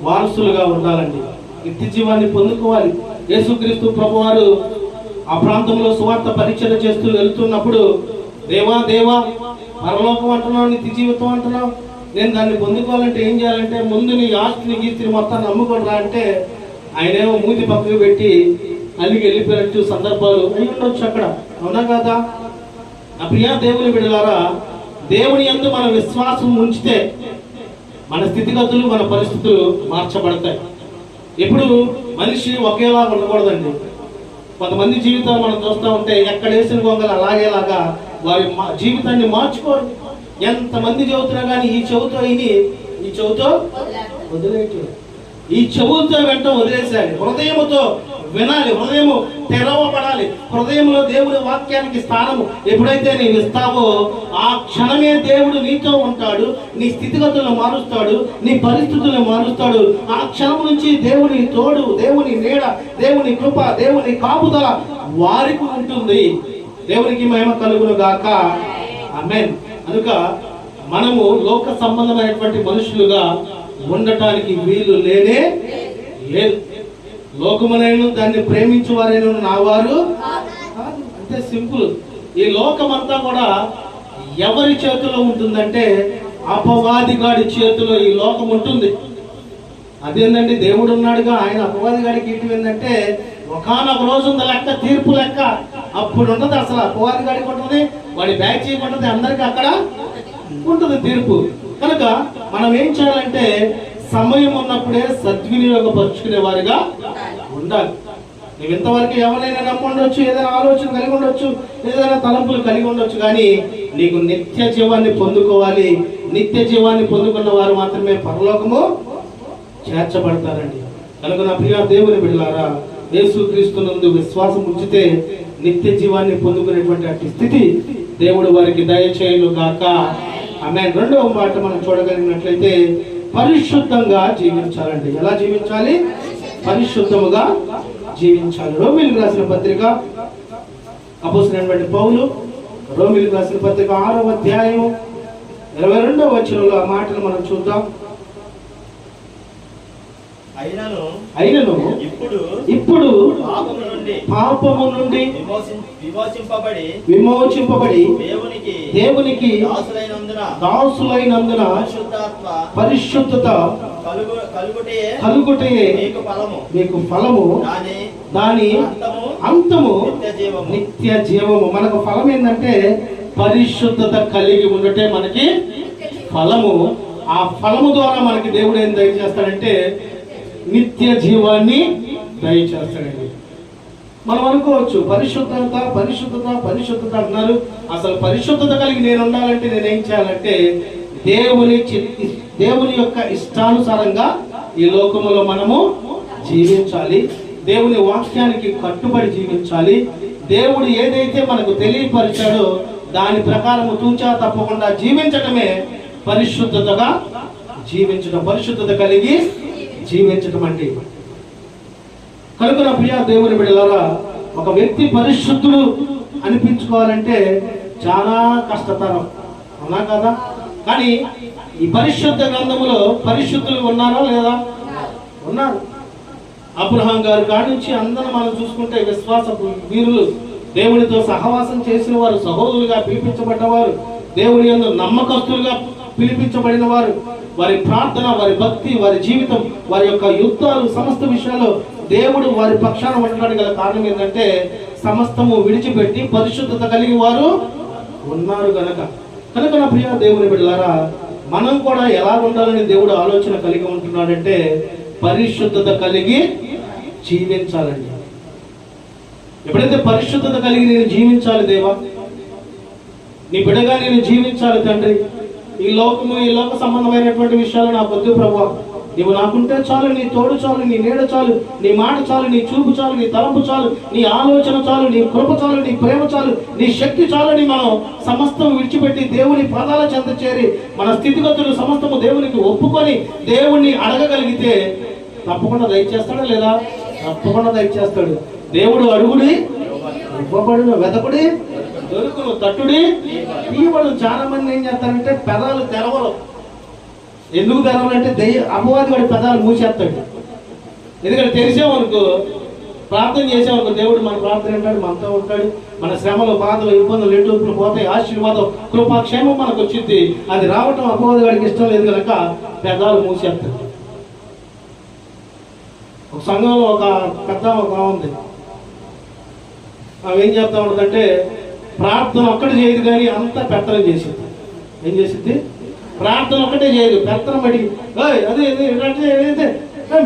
వారసులుగా ఉండాలండి. నిత్య జీవాన్ని పొందుకోవాలి. యేసుక్రీస్తు ప్రభువారు ఆ ప్రాంతంలో సువార్త పరిచయం చేస్తూ వెళ్తున్నప్పుడు, దేవా దేవా, పరలోకం అంటున్నావు, నిత్య జీవితం అంటున్నావు, నేను దాన్ని పొందుకోవాలంటే ఏం చేయాలంటే ముందు నీ ఆస్తిని గీస్తిని మొత్తాన్ని నమ్ముకోరా అంటే ఆయనేమో మూతి పక్కకు పెట్టి అಲ್ಲಿకి వెళ్ళిపోయినట్టు సందర్భాలు అయి ఉండొచ్చు అక్కడ. అవునా కదా? నా ప్రియ దేవుని బిడ్డలారా, దేవుని యందు మన విశ్వాసం ఉంచితే మన స్థితిగతులు, మన పరిస్థితులు మార్చబడతాయి. ఎప్పుడు మనిషి ఒకేలా ఉండకూడదండి. కొంతమంది జీవితాలు మనం చూస్తూ ఉంటే ఎక్కడ వేసిన గొంగలు అలాగేలాగా వారి జీవితాన్ని మార్చుకోరు. ఎంతమంది చెబుతున్నా కానీ ఈ చెవుతో విని ఈ చెవుతో వదిలేయట్లేదు. ఈ చెవులతో వెంట వదిలేసేయాలి, హృదయముతో వినాలి, హృదయము తెరవబడాలి. హృదయంలో దేవుడి వాక్యానికి స్థానము ఎప్పుడైతే నీవు ఇస్తావో ఆ క్షణమే దేవుడు నీతో ఉంటాడు, నీ స్థితిగతులను మారుస్తాడు, నీ పరిస్థితులను మారుస్తాడు. ఆ క్షణం నుంచి దేవుని తోడు, దేవుని నీడ, దేవుని కృప, దేవుని కాపుదల వారికి ఉంటుంది. దేవునికి మహిమ కలుగును గాక. ఆమేన్. కనుక మనము లోక సంబంధమైనటువంటి మనుషులుగా ఉండటానికి వీలు లేనే లేదు. లోకమునైన దాన్ని ప్రేమించు వారైన నా వారు అంతే సింపుల్. ఈ లోకమంతా కూడా ఎవరి చేతిలో ఉంటుందంటే అపవాదిగాడి చేతిలో ఈ లోకం ఉంటుంది. అదేంటండి, దేవుడు ఉన్నాడుగా, ఆయన అపవాదిగాడికి ఇటు ఏంటంటే ఒకనొక రోజు ఉంది లెక్క, తీర్పు లెక్క. అప్పుడు ఉంటుంది అసలు అపవాదిగాడికి ఉంటుంది, వాడి బ్యాచ్ ఉంటుంది, అందరికీ అక్కడ ఉంటుంది తీర్పు. కనుక మనం ఏం చేయాలంటే సమయం ఉన్నప్పుడే సద్వినియోగపరుచుకునే వారిగా ఉండాలి. నువ్వు ఇంతవరకు ఎవరైనా నమ్మి ఉండొచ్చు, ఏదైనా ఆలోచన కలిగి ఉండొచ్చు, ఏదైనా తలంపులు కలిగి ఉండొచ్చు, కానీ నీకు నిత్య జీవాన్ని పొందుకోవాలి. నిత్య జీవాన్ని పొందుకున్న వారు మాత్రమే పరలోకము చేర్చబడతారండి. కనుక నా ప్రియ దేవుని బిడ్డలారా, యేసుక్రీస్తునందు విశ్వాసం ఉంచితే నిత్య జీవాన్ని పొందుకునేటువంటి అట్టి స్థితి దేవుడు వారికి దయచేయును గాక. ఆమేన్. రెండవ మాట మనం చూడగలిగినట్లయితే పరిశుద్ధంగా జీవించాలండి. ఎలా జీవించాలి? పరిశుద్ధముగా జీవించాలి. రోమీయులకు రాసిన పత్రిక, అపోస్తలుడైనటువంటి పౌలు రోమీయులకు రాసిన పత్రిక 6వ అధ్యాయం 22వ వచనంలో ఆ మాటలు మనం చూద్దాం. అయినను ఇప్పుడు పాపము నుండి విమోచింపబడి దేవునికి దాసులైనందున పరిశుద్ధత కలుగుటయే మీకు ఫలము, దాని అంతము నిత్య జీవము. మనకు ఫలం ఏంటంటే పరిశుద్ధత కలిగి ఉండటే మనకి ఫలము. ఆ ఫలము ద్వారా మనకి దేవుడు ఏం దయచేస్తాడంటే నిత్య జీవాన్ని దయచేస్తాడండి. మనం అనుకోవచ్చు పరిశుద్ధత పరిశుద్ధత పరిశుద్ధత అంటున్నారు. అసలు పరిశుద్ధత కలిగి నేను ఉండాలంటే నేనేం చేయాలంటే దేవుని యొక్క ఇష్టానుసారంగా ఈ లోకములో మనము జీవించాలి. దేవుని వాక్యానికి కట్టుబడి జీవించాలి. దేవుడు ఏదైతే మనకు తెలియపరిచాడో దాని ప్రకారము తూచా తప్పకుండా జీవించటమే పరిశుద్ధతగా జీవించడం, పరిశుద్ధత కలిగి జీవించటం అంటే. కనుక నా ప్రియ దేవుని బిడ్డలారా, ఒక వ్యక్తి పరిశుద్ధుడు అనిపించుకోవాలంటే చాలా కష్టతరం, అవునా కదా? కానీ ఈ పరిశుద్ధ గ్రంథములో పరిశుద్ధులు ఉన్నారా లేదా? ఉన్నారు. అబ్రహాం గారి కాడి నుంచి అందరూ మనం చూసుకుంటే విశ్వాస వీరులు, దేవునితో సహవాసం చేసిన వారు, సహోదరులుగా పిలిపించబడ్డవారు, దేవుని యందు నమ్మకస్తులుగా పిలిపించబడిన వారు, వారి ప్రార్థన, వారి భక్తి, వారి జీవితం, వారి యొక్క యుద్ధాలు, సమస్త విషయాల్లో దేవుడు వారి పక్షాన ఉండడానికి గల కారణం ఏంటంటే సమస్తము విడిచిపెట్టి పరిశుద్ధత కలిగి వారు ఉన్నారు గనక. కనుక నా ప్రియ దేవుని బిడ్డలారా, మనం కూడా ఎలా ఉండాలని దేవుడు ఆలోచన కలిగి ఉంటున్నాడంటే పరిశుద్ధత కలిగి జీవించాలండి. ఎప్పుడైతే పరిశుద్ధత కలిగి నేను జీవించాలి దేవా, నీ బిడ్డగా నేను జీవించాలి తండ్రి, ఈ లోక సంబంధమైనటువంటి విషయాలు నాకు వద్దు ప్రభువా, నీవు నాకుంటే చాలు, నీ తోడు చాలు, నీ నీడ చాలు, నీ మాట చాలు, నీ చూపు చాలు, నీ తలంపు చాలు, నీ ఆలోచన చాలు, నీ కృప చాలు, నీ ప్రేమ చాలు, నీ శక్తి చాలని మనం సమస్తం విడిచిపెట్టి దేవుని పాదాల చెంత చేరి మన స్థితిగతులు సమస్తము దేవునికి ఒప్పుకొని దేవుణ్ణి అడగగలిగితే తప్పకుండా దయచేస్తాడా లేదా? తప్పకుండా దయచేస్తాడు. దేవుడు అడుగుడి ఇవ్వబడును, వెతకుడి దొరుకును, తట్టుడి తీయబడు. చాలా మంది ఏం చేస్తారంటే పెదాలు తెరవరు. ఎందుకు తెరవాలంటే అపవాది వాడి పెదాలు మూసేస్తాడు. ఎందుకంటే తెలిసామనుకో, ప్రార్థన చేసామనుకో, దేవుడు మన ప్రార్థన అంటాడు, మనతో ఉంటాడు. మన శ్రమలు, బాధలు, ఇబ్బందులు, ఎటువైపులు పోతాయి, ఆశీర్వాదం, కృపాక్షేమం మనకు వచ్చింది. అది రావటం అపవాది వాడికి ఇష్టం లేదు కనుక పెదాలు మూసేస్తాడు. ఒక సంఘంలో ఒక పెద్ద ఒక ఉంది, ఆమె ఏం చెప్తా ఉంటుందంటే ప్రార్థన ఒక్కటి చేయదు కానీ అంతా పెత్తనం చేసింది. ఏం చేసింది? ప్రార్థన ఒక్కటే చేయదు, పెత్తనం అడిగి అదే ఏదైతే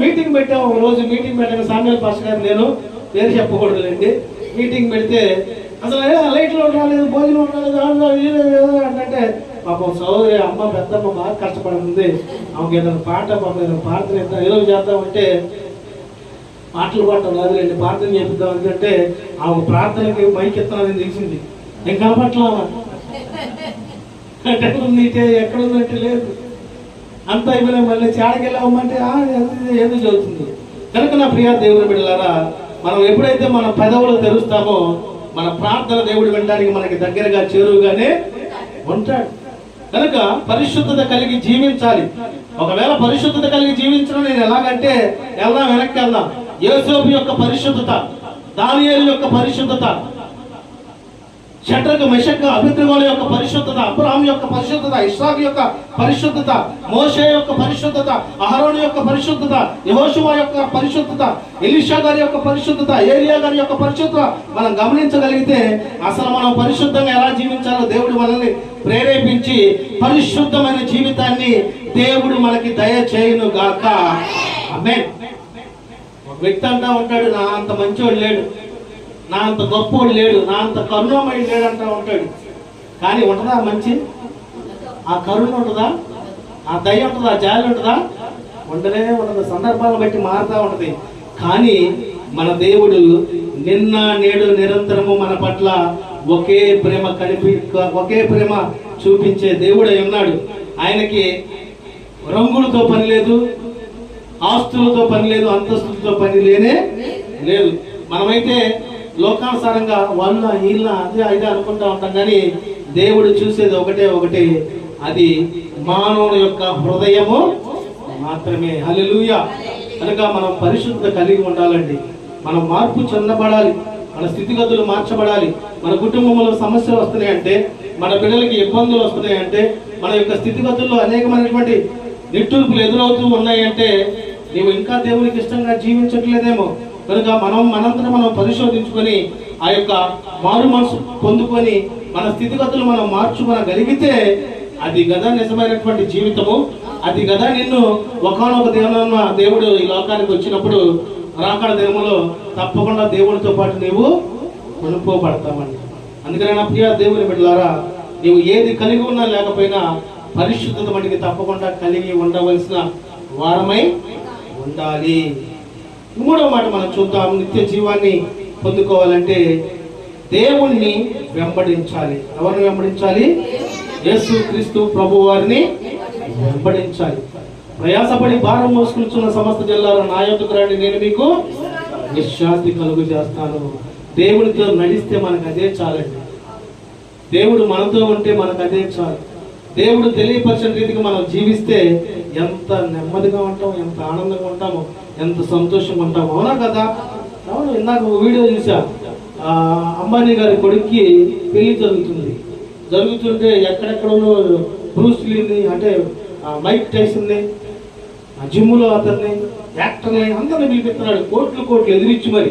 మీటింగ్ పెట్టాము. ఒక రోజు మీటింగ్ పెట్టాను, సామ్యాల పాస్టర్ గారు, నేను పేరు చెప్పకూడదులేండి. మీటింగ్ పెడితే అసలు లైట్లు రాలేదు, భోజనం రాలేదు అంటే పాపం సోదరి అమ్మ పెద్దమ్మ బాగా కష్టపడుతుంది, ఆమెకి ఏదైనా పాట పాపం ఏదైనా ప్రార్థన ఇద్దాం ఏదో చేద్దామంటే పాటలు పాడటం రాదులేండి, ప్రార్థన చేపిద్దాం ఎందుకంటే ఆమె ప్రార్థనకి మైక్ ఎత్తానని తెలిసింది. నేను కనపట్లా నీటే ఎక్కడుందంటే లేదు, అంతా అయిపోయినా మళ్ళీ చాడకెళ్ళామంటే ఏదో చదువుతుంది. కనుక నా ప్రియ దేవుని బిడ్డలారా, మనం ఎప్పుడైతే మన పెదవులు తెరుస్తామో మన ప్రార్థన దేవుడు వినడానికి మనకి దగ్గరగా చేరువుగానే ఉంటాడు. కనుక పరిశుద్ధత కలిగి జీవించాలి. ఒకవేళ పరిశుద్ధత కలిగి జీవించడం నేను ఎలాగంటే వెనక్కి వెళ్దాం. యోసేపు యొక్క పరిశుద్ధత, దానియేలు యొక్క పరిశుద్ధత, షడ్రక్ మెషక్ అబేద్నెగోల యొక్క పరిశుద్ధత, అబ్రహాం యొక్క పరిశుద్ధత, ఇస్సాకు యొక్క పరిశుద్ధత, మోషే యొక్క పరిశుద్ధత, అహరోను యొక్క పరిశుద్ధత, యెహోషువ యొక్క పరిశుద్ధత, ఎలీషా గారి యొక్క పరిశుద్ధత, ఏలియా గారి యొక్క పరిశుద్ధత మనం గమనించగలిగితే అసలు మనం పరిశుద్ధంగా ఎలా జీవించాలో దేవుడు మనల్ని ప్రేరేపించి పరిశుద్ధమైన జీవితాన్ని దేవుడు మనకి దయచేయును గాక. ఆమేన్. ఒక వ్యక్తి అంటా ఉంటాడు, నా అంత మంచివాడు లేడు, నా అంత గొప్పవాడు లేడు, నా అంత కరుణమయుడు లేడు అంటా ఉంటాడు. కానీ ఉంటుందా మంచి? ఆ కరుణ ఉంటుందా? ఆ దయ ఉంటుందా? ఆ జాలి ఉంటుందా? ఉండనే ఉండదు. సందర్భాలను బట్టి మారుతూ ఉంటుంది. కానీ మన దేవుడు నిన్న నేడు నిరంతరము మన పట్ల ఒకే ప్రేమ చూపించే దేవుడై ఉన్నాడు. ఆయనకి రంగులతో పని లేదు, ఆస్తులతో పని లేదు, అంతస్తులతో పని లేనే లేదు. మనమైతే లోకానుసారంగా వాళ్ళ వీళ్ళ అదే అనుకుంటా ఉంటాం, కానీ దేవుడు చూసేది ఒకటే, అది మానవుని యొక్క హృదయము మాత్రమే. హల్లెలూయా. కనుక మనం పరిశుద్ధత కలిగి ఉండాలండి. మనం మార్పు చెందబడాలి, మన స్థితిగతులు మార్చబడాలి. మన కుటుంబంలో సమస్యలు వస్తున్నాయంటే, మన పిల్లలకి ఇబ్బందులు వస్తున్నాయంటే, మన యొక్క స్థితిగతుల్లో అనేకమైనటువంటి నిట్టూర్పులు ఎదురవుతూ ఉన్నాయంటే నీవు ఇంకా దేవునికి ఇష్టంగా జీవించట్లేదేమో. కనుక మనంతరం మనం పరిశోధించుకొని ఆ యొక్క మారు మనసు పొందుకొని మన స్థితిగతులు మనం మార్చుకోగలిగితే అది గదా నిజమైనటువంటి జీవితము. అది గదా నిన్ను ఒకానొక దేవుడు ఈ లోకానికి వచ్చినప్పుడు రాకడ దినములో తప్పకుండా దేవుడితో పాటు నీవు కొనుక్కోబడతామండి. అందుకనే నా ప్రియ దేవుని బిడ్డలారా, నీవు ఏది కలిగి ఉన్నా లేకపోయినా పరిశుద్ధత మనకి తప్పకుండా కలిగి ఉండవలసిన వారమై ఉండాలి. మూడో మాట మనం చూద్దాం. నిత్య జీవాన్ని పొందుకోవాలంటే దేవుణ్ణి వెంబడించాలి. ఎవరిని వెంబడించాలి? యేసు క్రీస్తు ప్రభు వారిని వెంబడించాలి. ప్రయాసపడి భారం మోసుకుంటున్న సమస్త జిల్లాలో నా యొద్దకు రండి, నేను మీకు విశ్రాంతి కలుగు చేస్తాను. దేవుడితో నడిస్తే మనకు అదే చాలండి. దేవుడు మనతో ఉంటే మనకు అదే చాలు. దేవుడు తెలియపరిచిన రీతికి మనం జీవిస్తే ఎంత నెమ్మదిగా ఉంటాం, ఎంత ఆనందంగా ఉంటామో, ఎంత సంతోషంగా ఉంటాము. అవునా కదా? అవును. ఇందాక వీడియో చూసా, అంబానీ గారి కొడుక్కి పెళ్లి జరుగుతుంటే ఎక్కడెక్కడో బ్రూస్ లీని అంటే మైక్ టైసన్ని, జిమ్లో అతన్ని, యాక్టర్ని అందరిని పిలిపిస్తున్నాడు. కోట్లు ఎదిరించి మరి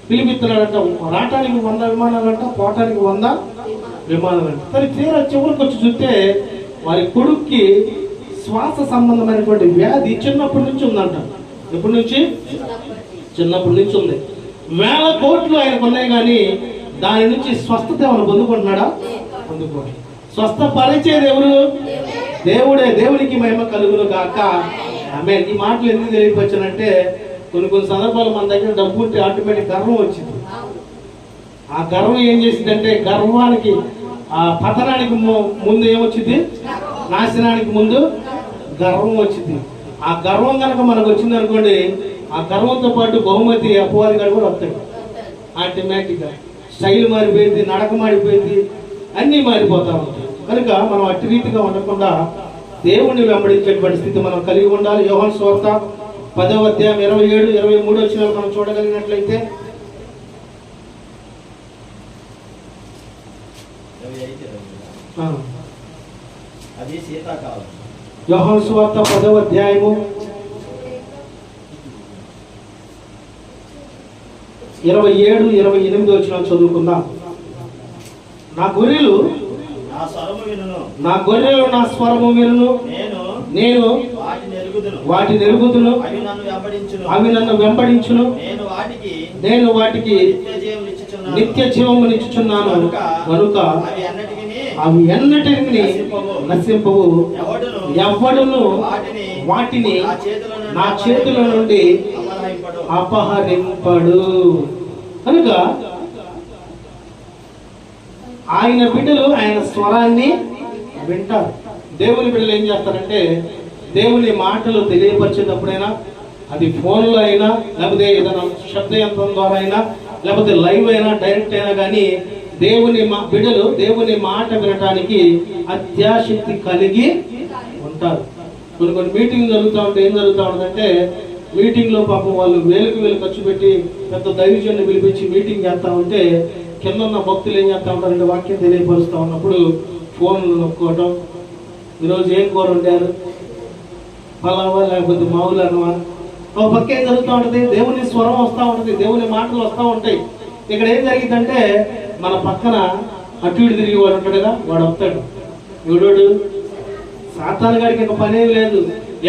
పిలిపిస్తున్నాడంట. రావటానికి 100 విమానాలంట, పోవటానికి 100 విమానాలంట. సరే తీరా చివరికి వచ్చి చూస్తే వారి కొడుక్కి శ్వాస సంబంధమైనటువంటి వ్యాధి చిన్నప్పటి నుంచి ఉందంట. ఎప్పటి నుంచి? చిన్నప్పటి నుంచి ఉంది. 1000 కోట్లు ఆయనకు ఉన్నాయి, కానీ దాని నుంచి స్వస్థత ఏమైనా పొందుకుంటున్నాడా? పొందుకోండి. స్వస్థపరిచేది ఎవరు? దేవుడే. దేవునికి మహిమ కలుగును గాక. ఆమేన్. ఈ మాటలు ఎందుకు తెలియపరిచానంటే కొన్ని సందర్భాలు మన దగ్గర డబ్బు ఉంటే ఆటోమేటిక్ గర్వం వచ్చింది. ఆ గర్వం ఏం చేసిందంటే గర్వానికి ఆ పతనానికి ముందు ఏమొచ్చింది? నాశనానికి ముందు గర్వం వచ్చింది. ఆ గర్వం కనుక మనకు వచ్చింది అనుకోండి, ఆ గర్వంతో పాటు బహుమతి అపవాది గారు కూడా వస్తాయి. ఆటోమేటిక్గా స్టైల్ మారిపోయింది, నడక మారిపోయింది, అన్నీ మారిపోతా ఉంటాయి. కనుక మనం అట్టి రీతిగా ఉండకుండా దేవుణ్ణి వెంబడించేటువంటి స్థితి మనం కలిగి ఉండాలి. యోహాను సువార్త 10వ అధ్యాయం 27, 23 వచనాలు మనం చూడగలిగినట్లయితే, అది శీతాకాలం. యోహాను సువార్త 10వ అధ్యాయము 27, 28 వచనాలు చదువుకుందాం. నా గొర్రెలు నా స్వరము వినును, నేను వాటిని ఎరుగుదును, అవి నన్ను వెంబడించును, నేను వాటికి నిత్య జీవమునిచ్చుచున్నాను. కనుక అవి ఎన్నటిని నశింపవు, ఎవడును వాటిని నా చేతుల నుండి అపహరింపడు. కనుక ఆయన బిడ్డలు ఆయన స్వరాన్ని వింటారు. దేవుని బిడ్డలు ఏం చేస్తారంటే దేవుని మాటలు తెలియపరిచేటప్పుడైనా, అది ఫోన్లో అయినా, లేకపోతే ఏదైనా శబ్దయంత్రం ద్వారా అయినా, లేకపోతే లైవ్ అయినా, డైరెక్ట్ అయినా కానీ దేవుని బిడ్డలు దేవుని మాట వినటానికి అత్యాశక్తి కలిగి ఉంటారు. కొన్ని మీటింగ్ జరుగుతూ ఉంటే ఏం జరుగుతూ ఉంటుందంటే, మీటింగ్లో పాపం వాళ్ళు వేలకు వేలు ఖర్చు పెట్టి పెద్ద దైవజన్ని పిలిపించి మీటింగ్ చేస్తూ ఉంటే కింద ఉన్న భక్తులు ఏం చేస్తూ ఉంటారంటే వాక్యం తెలియపరుస్తూ ఉన్నప్పుడు ఫోన్లు నొక్కోవటం, ఈరోజు ఏం కూర వండారు, పలావా లేకపోతే మామూలు అన్నమా. ఒక పక్క ఏం జరుగుతూ ఉంటుంది, దేవుని స్వరం వస్తూ ఉంటుంది, దేవుని మాటలు వస్తూ ఉంటాయి. ఇక్కడ ఏం జరిగిందంటే మన పక్కన అటు ఇటు తిరిగి వాడు ఉంటాడుగా, వాడు వస్తాడు. ఎవడోడు సాతాను గారికి ఒక పనేమి లేదు.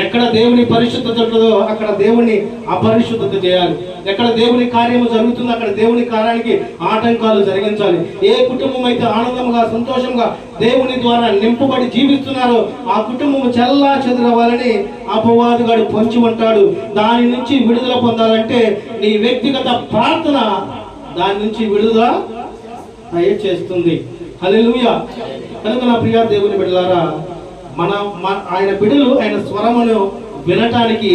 ఎక్కడ దేవుని పరిశుద్ధత ఉంటుందో అక్కడ దేవుని అపరిశుద్ధత చేయాలి. ఎక్కడ దేవుని కార్యము జరుగుతుందో అక్కడ దేవుని కార్యానికి ఆటంకాలు జరిగించాలి. ఏ కుటుంబం అయితే ఆనందంగా సంతోషంగా దేవుని ద్వారా నింపబడి జీవిస్తున్నారో ఆ కుటుంబం చెల్లా చెదరవ్వాలని అపవాదిగాడు పొంచి ఉంటాడు. దాని నుంచి విడుదల పొందాలంటే నీ వ్యక్తిగత ప్రార్థన దాని నుంచి విడుదల చేస్తుంది. హల్లెలూయా. కనుక నా ప్రియ దేవుని బిడ్డలారా, ఆయన బిడ్డలు ఆయన స్వరమును వినటానికి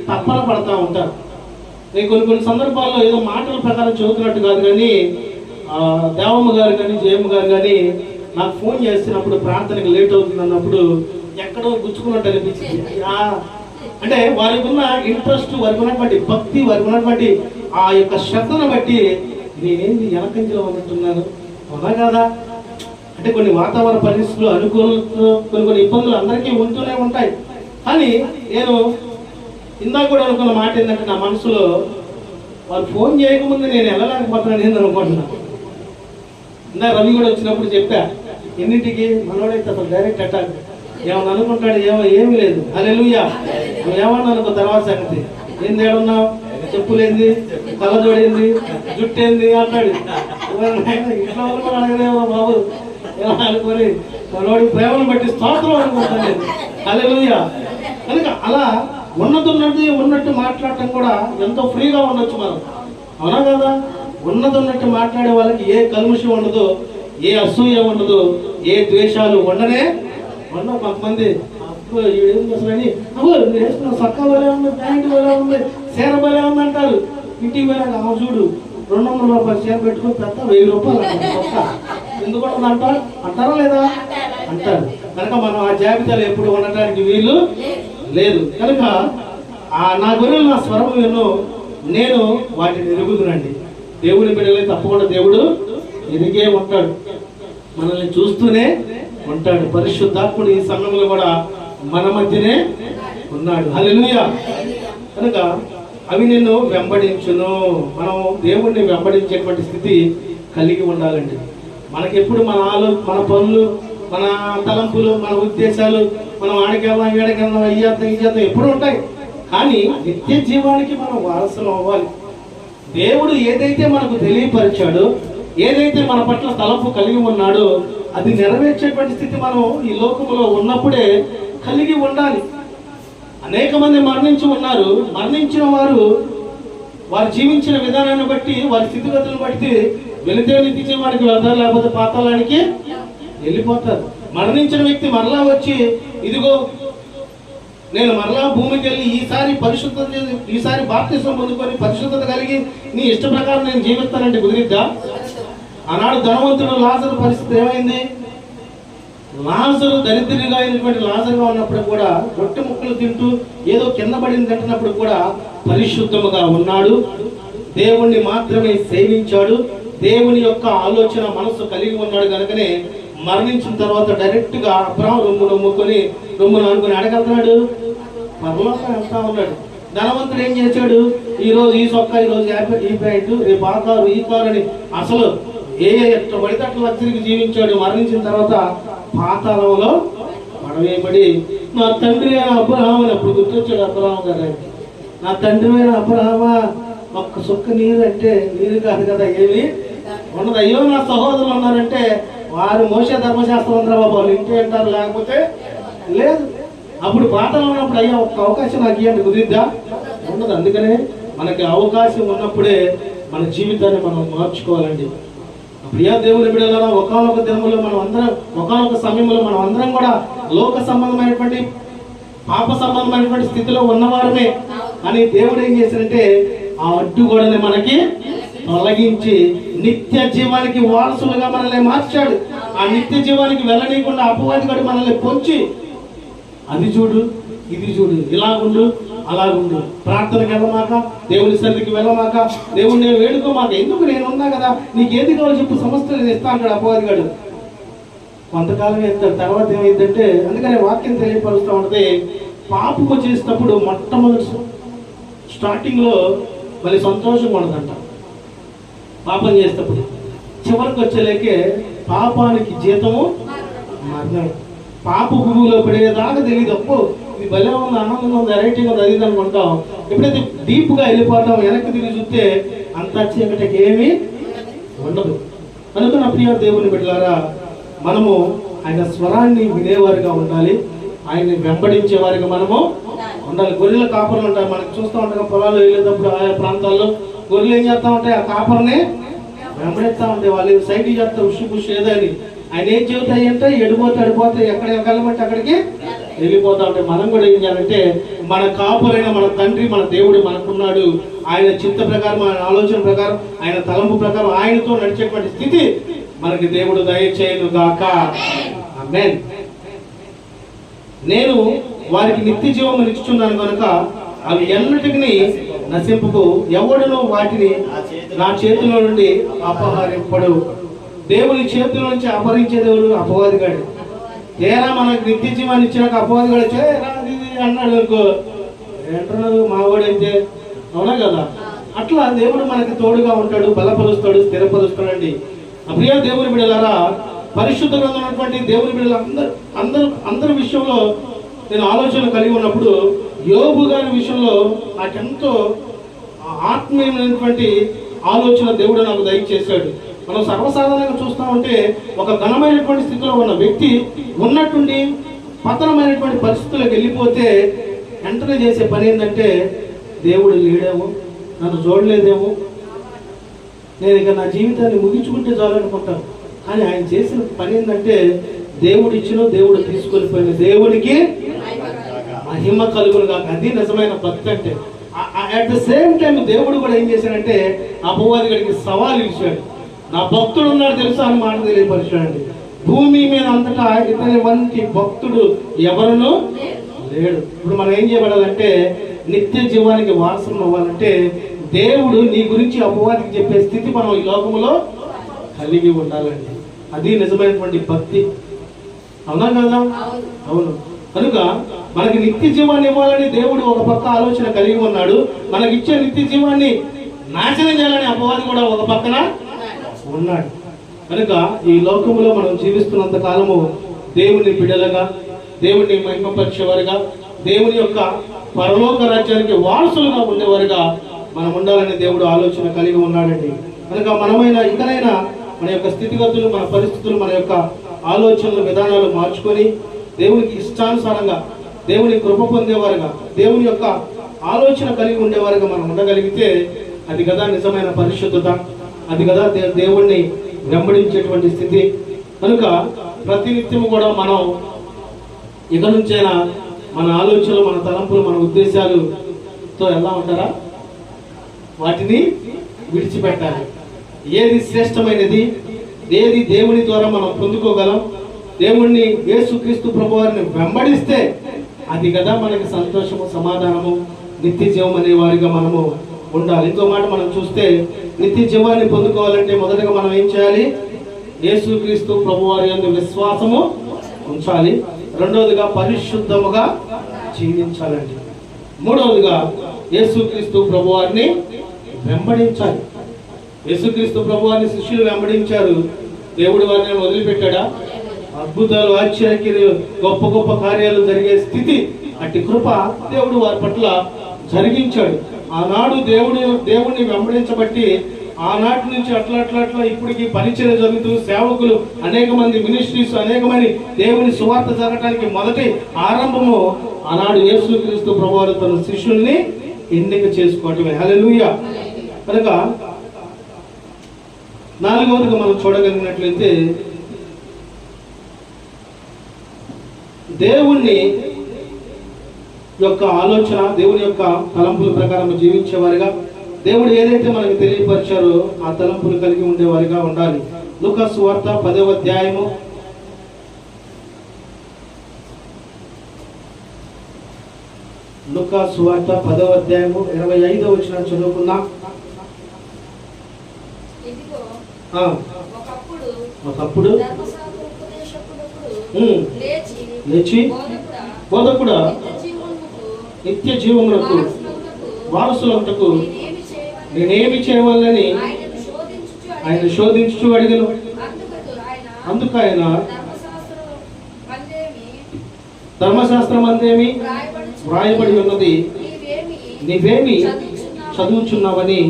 తప్పన పడతా ఉంటారు. నేను కొన్ని సందర్భాల్లో ఏదో మాటల ప్రకారం చదువుతున్నట్టు కాదు కానీ దేవమ్మ గారు కానీ జయమ్మ గారు కానీ నాకు ఫోన్ చేస్తున్నప్పుడు ప్రార్థనకి లేట్ అవుతుంది అన్నప్పుడు ఎక్కడో గుచ్చుకున్నట్టు అనిపించింది. అంటే వారికి ఉన్న ఇంట్రెస్ట్, వారికి ఉన్నటువంటి భక్తి, వారికి ఉన్నటువంటి ఆ యొక్క శ్రద్ధను బట్టి నేనేంది వెనకంజలో ఉన్నట్టున్నాను, అవునా కదా. అంటే కొన్ని వాతావరణ పరిస్థితులు అనుకూలతలు, కొన్ని ఇబ్బందులు అందరికీ ఉంటూనే ఉంటాయి. కానీ నేను ఇందాక కూడా అనుకున్న మాట ఏంటంటే, నా మనసులో వాళ్ళు ఫోన్ చేయకముందు నేను వెళ్ళలేకపోతున్నాను ఏంది అనుకుంటున్నా. ఇందాక రవి కూడా వచ్చినప్పుడు చెప్పా, ఎన్నింటికి మనోడైతే అసలు డైరెక్ట్ అటాక్ ఏమన్నా అనుకుంటాడు, ఏమీ లేదు. హల్లెలూయా. నువ్వు ఏమన్నా అనుకో, తర్వాత సంగతి ఏంది, ఏడున్నావు, చెప్పులేంది, కళ్ళజోడేంది, జుట్టేంది అంటాడు. ఇంట్లో వాళ్ళు కూడా అడగలేమో బాబు ఎలా అనుకొని మనోడి ప్రేమను బట్టి స్తోత్రం అనుకుంటాను. హల్లెలూయా. కనుక అలా ఉన్నట్టు మాట్లాడటం కూడా ఎంతో ఫ్రీగా ఉండొచ్చు మనం, అవునా కదా. ఉన్నట్టు మాట్లాడే వాళ్ళకి ఏ కల్ముషం ఉండదు, ఏ అసూయ ఉండదు, ఏ ద్వేషాలు ఉండవు. కొంతమంది అసలు మీరు వేసుకున్న సక్క వలే ఉంది, ప్యాంటు వలే ఉంది, చీర వలే ఉంది అంటారు. ఇంటికి పోయినాక అమ్మ చూడు 200 రూపాయలు చీర పెట్టుకుని పెద్ద 1000 రూపాయలు ఎందుకు అంటారా లేదా అంటారు. కనుక మనం ఆ జాబితాలో ఎప్పుడు ఉండటానికి వీలు లేదు. కనుక నా గొర్రెలు నా స్వరం విను, నేను వాటిని ఎరుగుదునండి. దేవుని బిడ్డలే తప్పకుండా దేవుడు ఎదిగే ఉంటాడు, మనల్ని చూస్తూనే ఉంటాడు. పరిశుద్ధాత్ముడు ఈ సమయంలో కూడా మన మధ్యనే ఉన్నాడు. హల్లెలూయా. కనుక అవి నిన్ను వెంబడించును. మనం దేవుణ్ణి వెంబడించేటువంటి స్థితి కలిగి ఉండాలండి. మనకెప్పుడు మన పనులు, మన తలంపులు, మన ఉద్దేశాలు, మనం ఆడికెళ్దాం, ఈడకెళ్దాం, ఇయ్యేద్దాం ఎప్పుడు ఉంటాయి. కానీ నిత్య జీవానికి మనం వారసులం అవ్వాలి. దేవుడు ఏదైతే మనకు తెలియపరిచాడో, ఏదైతే మన పట్ల తలంపు కలిగి ఉన్నాడో అది నెరవేర్చేటువంటి స్థితి మనం ఈ లోకంలో ఉన్నప్పుడే కలిగి ఉండాలి. అనేక మంది మరణించి ఉన్నారు. మరణించిన వారు జీవించిన విధానాన్ని బట్టి, వారి స్థితిగతులను బట్టి వెళితే నిత్య జీవానికి వెళ్తారు, లేకపోతే పాతాళానికి వెళ్ళిపోతారు. మరణించిన వ్యక్తి మరలా వచ్చి, ఇదిగో నేను మరలా భూమికి వెళ్ళి ఈసారి బాప్తిసం పొందుకొని పరిశుద్ధత కలిగి నీ ఇష్ట ప్రకారం నేను జీవిస్తానంటే కుదిరిద్దా? ఆనాడు ధనవంతుడు లాజరు పరిస్థితి ఏమైంది? లాజరు దరిద్రుడిగా అయినటువంటి లాజరుగా ఉన్నప్పుడు కూడా రొట్టె ముక్కలు తింటూ ఏదో కింద పడింది తింటున్నప్పుడు కూడా పరిశుద్ధముగా ఉన్నాడు. దేవుణ్ణి మాత్రమే సేవించాడు. దేవుని యొక్క ఆలోచన మనసు కలిగి ఉన్నాడు. కనుకనే మరణించిన తర్వాత డైరెక్ట్ గా అబ్రాహాము రొమ్మును అనుకుని అడగలుగుతున్నాడు, పరలోకం వెళ్తా ఉన్నాడు. ధనవంతుడు ఏం చేశాడు? ఈ రోజు ఈ సొక్క, ఈ రోజు ఈ ప్యాంటు, రేపు ఆ కారు, ఈ కారు అని అసలు ఎట్లా పడితే అట్లా లగ్జరీకి జీవించాడు. మరణించిన తర్వాత పాతాళంలో పడవేయబడి, నా తండ్రి అయిన అబ్రహాము అని అప్పుడు గుర్తొచ్చాడు అబ్రహాము గారు. నా తండ్రి అయిన అబ్రహామా, ఒక్క సుక్క నీరు అంటే నీరు కాదు కదా, ఏమి ఉండదు. అయ్యో నా సహోదరులు ఉన్నారంటే వారు మోసే ధర్మశాస్త్రం అందరూ బాబు వాళ్ళు ఇంటి అంటారు, లేకపోతే లేదు. అప్పుడు పాతలో ఉన్నప్పుడు అయ్యా ఒక్క అవకాశం నాకు ఇవ్వండి, కుదిరిద్దా? ఉండదు. అందుకనే మనకి అవకాశం ఉన్నప్పుడే మన జీవితాన్ని మనం మార్చుకోవాలండి. ప్రియా దేవుని బిడ్డలారా, ఒకానొక దినములో మనం అందరం, ఒకానొక సమయంలో మనం అందరం కూడా లోక సంబంధమైనటువంటి పాప సంబంధమైనటువంటి స్థితిలో ఉన్నవారమే అని దేవుడు ఏం చేశారంటే ఆ అడ్డుగోడని మనకి తొలగించి నిత్య జీవానికి వారసులుగా మనల్ని మార్చాడు. ఆ నిత్య జీవానికి వెళ్ళనీయకుండా అపవాదిగాడు మనల్ని పొంచి అది చూడు, ఇది చూడు, ఇలాగుండు, అలాగుండు, ప్రార్థనకి వెళ్ళమాక, దేవుని సన్నిధికి వెళ్ళమాక, దేవుడిని వేడుకోమాక, ఎందుకు నేను ఉన్నా కదా, నీకు ఏది కావాలో చెప్పు, సమస్త నేను ఇస్తా అంటాడు అపవాదిగాడు. కొంతకాలం ఇస్తాడు, తర్వాత ఏమైందంటే, అందుకనే వాక్యం తెలియపరుస్తూ ఉంటుంది, పాపము చేసేటప్పుడు మొట్టమొదటి స్టార్టింగ్లో మళ్ళీ సంతోషంగా ఉండదంట. పాపం చేసేటప్పుడు చివరికి వచ్చేలేకే పాపానికి జీతము మరణం. పాప భూమిలో పడేదాకా తెలియదు. అప్పు ఇది భలే ఉంది, ఆనందంగా ఉంది, వెరైటీగా ఉంది, అది అనుకుంటాం. ఎప్పుడైతే డీప్గా వెళ్ళిపోతాం, వెనక్కి తిరిగి చూస్తే అంత చీకటికి ఏమీ ఉండదు. కనుక నా ప్రియ దేవుని బిడ్డలారా, మనము ఆయన స్వరాన్ని వినేవారిగా ఉండాలి, ఆయన్ని వెంబడించే వారిగా మనము ఉండాలి. గొర్రెల కాపర్లు ఉంటాయి, మనకి చూస్తూ ఉంటాం పొలాలు వెళ్ళేటప్పుడు ఆయా ప్రాంతాల్లో గొర్రెలు ఏం చేస్తూ ఉంటాయి, ఆ కాపర్ని వెంబడిస్తూ ఉంటాయి. వాళ్ళు సైడ్ చేస్తారు, ఉష్ ఏదని. ఆయన ఏం చెబుతాయి అంటే ఎడిపోతే ఎక్కడ వెళ్ళమంటే అక్కడికి వెళ్ళిపోతా ఉంటాయి. మనం కూడా ఏం చేయాలంటే మన కాపురైన మన తండ్రి, మన దేవుడు మనకున్నాడు. ఆయన చింత ప్రకారం, ఆయన ఆలోచన ప్రకారం, ఆయన తలంపు ప్రకారం ఆయనతో నడిచేటువంటి స్థితి మనకి దేవుడు దయచేయును గాక. ఆమేన్. నేను వారికి నిత్య జీవము ఇచ్చుచున్నాను కనుక అవి ఎన్నటికి నశింపుకు, ఎవడును వాటిని నా చేతిలో నుండి అపహరింపడు. దేవుని చేతుల నుంచి అపహరించే దేవుడు అపవాదిగాడు. ఏరా మనకు నిత్య జీవాన్ని ఇచ్చినాక అపవాదిగాడు వచ్చే అన్నాడు అనుకో, ఏంటన్నాడు మావాడైతే, అవునా కదా? అట్లా దేవుడు మనకి తోడుగా ఉంటాడు, బలపరుస్తాడు, స్థిరపరుస్తాడండి. ప్రియ దేవుని బిడ్డలారా, పరిశుద్ధ గ్రంథం ఉన్నటువంటి దేవుని బిడ్డలు అందరి విషయంలో నేను ఆలోచన కలిగి ఉన్నప్పుడు యోబు గారి విషయంలో నాకెంతో ఆత్మీయమైనటువంటి ఆలోచన దేవుడు నాకు దయచేశాడు. మనం సర్వసాధారణంగా చూస్తూ ఉంటే ఒక ఘనమైనటువంటి స్థితిలో ఉన్న వ్యక్తి ఉన్నట్టుండి పతనమైనటువంటి పరిస్థితులకు వెళ్ళిపోతే వెంటనే చేసే పని ఏంటంటే, దేవుడు లేడేమో, నన్ను చూడలేదేమో, నేను ఇక నా జీవితాన్ని ముగించుకుంటే చాలనుకుంటాను. కానీ ఆయన చేసిన పని ఏంటంటే, దేవుడు ఇచ్చిన, దేవుడు తీసుకొని పోయిన దేవునికి మహిమ కలుగును కాక. అది నిజమైన భక్తి అంటే. అట్ ద సేమ్ టైం దేవుడు కూడా ఏం చేశాడంటే అపవాదిగాడికి సవాలు ఇచ్చాడు. నా భక్తుడు ఉన్నాడు తెలుసా అని మాట తెలియపరిచాడండి. భూమి మీద అంతటా ఇతని వంటి భక్తుడు ఎవరునూ లేడు. ఇప్పుడు మనం ఏం చేయబడాలంటే, నిత్య జీవానికి వారసులు అవ్వాలంటే దేవుడు నీ గురించి అపవాదికి చెప్పే స్థితి మనం ఈ లోకంలో కలిగి ఉండాలండి. అది నిజమైనటువంటి భక్తి. అవునా కదా? అవును. కనుక మనకి నిత్య జీవాన్ని ఇవ్వాలని దేవుడు ఒక పక్క ఆలోచన కలిగి ఉన్నాడు. మనకిచ్చే నిత్య జీవాన్ని నాశనం చేయాలని అపవాది కూడా ఒక పక్కన ఉన్నాడు. కనుక ఈ లోకంలో మనం జీవిస్తున్నంత కాలము దేవుని బిడ్డలుగా, దేవుని మహిమపరిచేవారుగా, దేవుని యొక్క పరలోక రాజ్యానికి వారసులుగా ఉండేవారుగా మనం ఉండాలని దేవుడు ఆలోచన కలిగి ఉన్నాడండి. కనుక మనమైనా ఇకనైనా మన యొక్క స్థితిగతులు, మన పరిస్థితులు, మన యొక్క ఆలోచనలు, విధానాలు మార్చుకొని దేవునికి ఇష్టానుసారంగా, దేవుని కృప పొందేవారుగా, దేవుని యొక్క ఆలోచన కలిగి ఉండేవారుగా మనం ఉండగలిగితే అది కదా నిజమైన పరిశుద్ధత, అది కదా దేవుణ్ణి వెంబడించేటువంటి స్థితి. కనుక ప్రతినిత్యము కూడా మనం ఇక నుంచైనా మన ఆలోచనలు, మన తలంపులు, మన ఉద్దేశాలతో ఎలా ఉంటారా వాటిని విడిచిపెట్టాలి. ఏది శ్రేష్టమైనది, ఏది దేవుని ద్వారా మనం పొందుకోగలం, దేవుణ్ణి యేసుక్రీస్తు ప్రభువారిని వెంబడిస్తే అది కదా మనకి సంతోషము, సమాధానము, నిత్య జీవం అనే వారిగా మనము ఉండాలి. ఇంకో మాట మనం చూస్తే, నిత్య జీవాన్ని పొందుకోవాలంటే మొదటగా మనం ఏం చేయాలి? యేసుక్రీస్తు ప్రభువారి యందు విశ్వాసము ఉంచాలి. రెండవదిగా పరిశుద్ధముగా జీవించాలండి. మూడవదిగా యేసుక్రీస్తు ప్రభువారిని వెంబడించాలి. యేసుక్రీస్తు ప్రభువారిని శిష్యులు వెంబడించారు. దేవుడు వారిని వదిలిపెట్టాడా? అద్భుతాలు, ఆశ్చర్యక్రియలు, గొప్ప గొప్ప కార్యాలు జరిగే స్థితి, అట్టి కృప దేవుడు వారి పట్ల జరిగించాడు. ఆనాడు దేవుడిని వెంబడించబట్టి ఆనాటి నుంచి అట్లా ఇప్పటికి పరిచయం జరుగుతూ సేవకులు అనేక మంది మినిస్ట్రీస్ అనేకమంది దేవుని సువార్త జరగడానికి మొదటి ఆరంభము ఆనాడు యేసుక్రీస్తు ప్రభువారు తన శిష్యుల్ని ఎన్నిక చేసుకోవటమే. హల్లెలూయా. కనుక నాలుగవదిగా మనం చూడగలిగినట్లయితే దేవుణ్ణి యొక్క ఆలోచన, దేవుని యొక్క తలంపుల ప్రకారం జీవించేవారిగా, దేవుడు ఏదైతే మనకు తెలియపరిచారో ఆ తలంపులు కలిగి ఉండేవారిగా ఉండాలి. లూకా సువార్త 10వ అధ్యాయము 25వ వచనం చదువుకుందాం. ఒకప్పుడు లేచి బోధకుడా నిత్య జీవములకు వారసులంతకు నేనేమి చేయవాలని ఆయన శోధించుచు అడిగను. అందుకు ఆయన ధర్మశాస్త్రం అందేమి వ్రాయబడి ఉన్నది, నీవేమి చదువుచున్నావని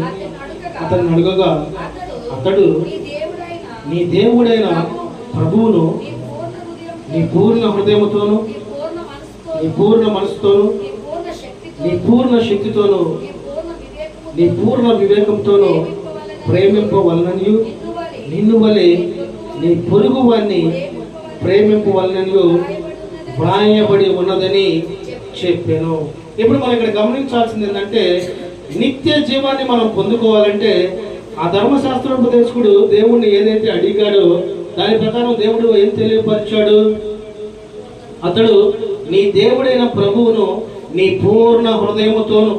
అతన్ని అడగగా అతడు నీ దేవుడైన ప్రభువును నీ పూర్ణ హృదయముతోను, నీ పూర్ణ మనసుతోను, నీ పూర్ణ శక్తితోను, నీ పూర్ణ వివేకంతోను ప్రేమింపవలననియు నిన్ను వలె నీ పొరుగు వారిని ప్రేమింపవలననియు వ్రాయబడి ఉన్నదని చెప్పాను. ఇప్పుడు మనం ఇక్కడ గమనించాల్సింది ఏంటంటే, నిత్య జీవాన్ని మనం పొందుకోవాలంటే ఆ ధర్మశాస్త్రోపదేశకుడు దేవుణ్ణి ఏదైతే అడిగాడో దాని ప్రకారం దేవుడు ఏం తెలియపరిచాడు? అతడు నీ దేవుడైన ప్రభువును నీ పూర్ణ హృదయముతోను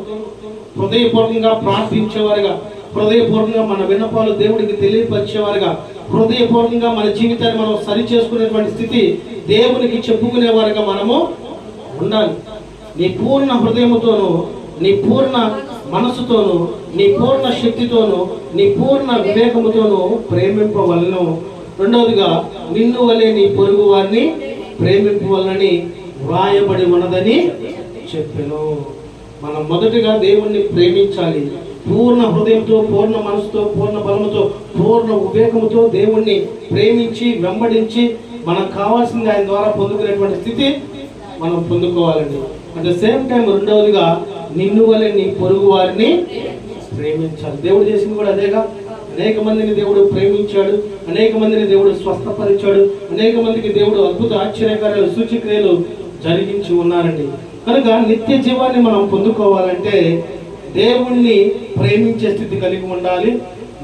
హృదయపూర్వకంగా ప్రార్థించేవారుగా, హృదయపూర్వకంగా మన విన్నపాలు దేవుడికి తెలియపరిచేవారుగా, హృదయపూర్వకంగా మన జీవితాన్ని మనం సరి చేసుకునేటువంటి స్థితి దేవునికి చెప్పుకునేవారుగా మనము ఉండాలి. నీ పూర్ణ హృదయముతోను, నీ పూర్ణ మనసుతోను, నీ పూర్ణ శక్తితోను, నీ పూర్ణ వివేకముతోను ప్రేమింపవలను. రెండవదిగా నిన్ను వలె నీ పొరుగు వారిని ప్రేమింపవలనని వ్రాయబడి ఉన్నదని చెప్పాను. మనం మొదటిగా దేవుణ్ణి ప్రేమించాలి. పూర్ణ హృదయంతో, పూర్ణ మనసుతో, పూర్ణ బలముతో, పూర్ణ వివేకముతో దేవుణ్ణి ప్రేమించి వెంబడించి మనకు కావాల్సింది ఆయన ద్వారా పొందుకునేటువంటి స్థితి మనం పొందుకోవాలండి. అట్ ద సేమ్ టైం రెండవదిగా నిన్ను వలె నీ పొరుగు వారిని ప్రేమించాలి. దేవుడు చేసింది కూడా అదేగా. అనేక మందిని దేవుడు ప్రేమించాడు, అనేక మందిని దేవుడు స్వస్థపరిచాడు, అనేక మందికి దేవుడు అద్భుత ఆశ్చర్యకార్యాలు సూచక్రియలు జరిగించి ఉన్నారండి. కనుక నిత్య జీవాన్ని మనం పొందుకోవాలంటే దేవుణ్ణి ప్రేమించే స్థితి కలిగి ఉండాలి.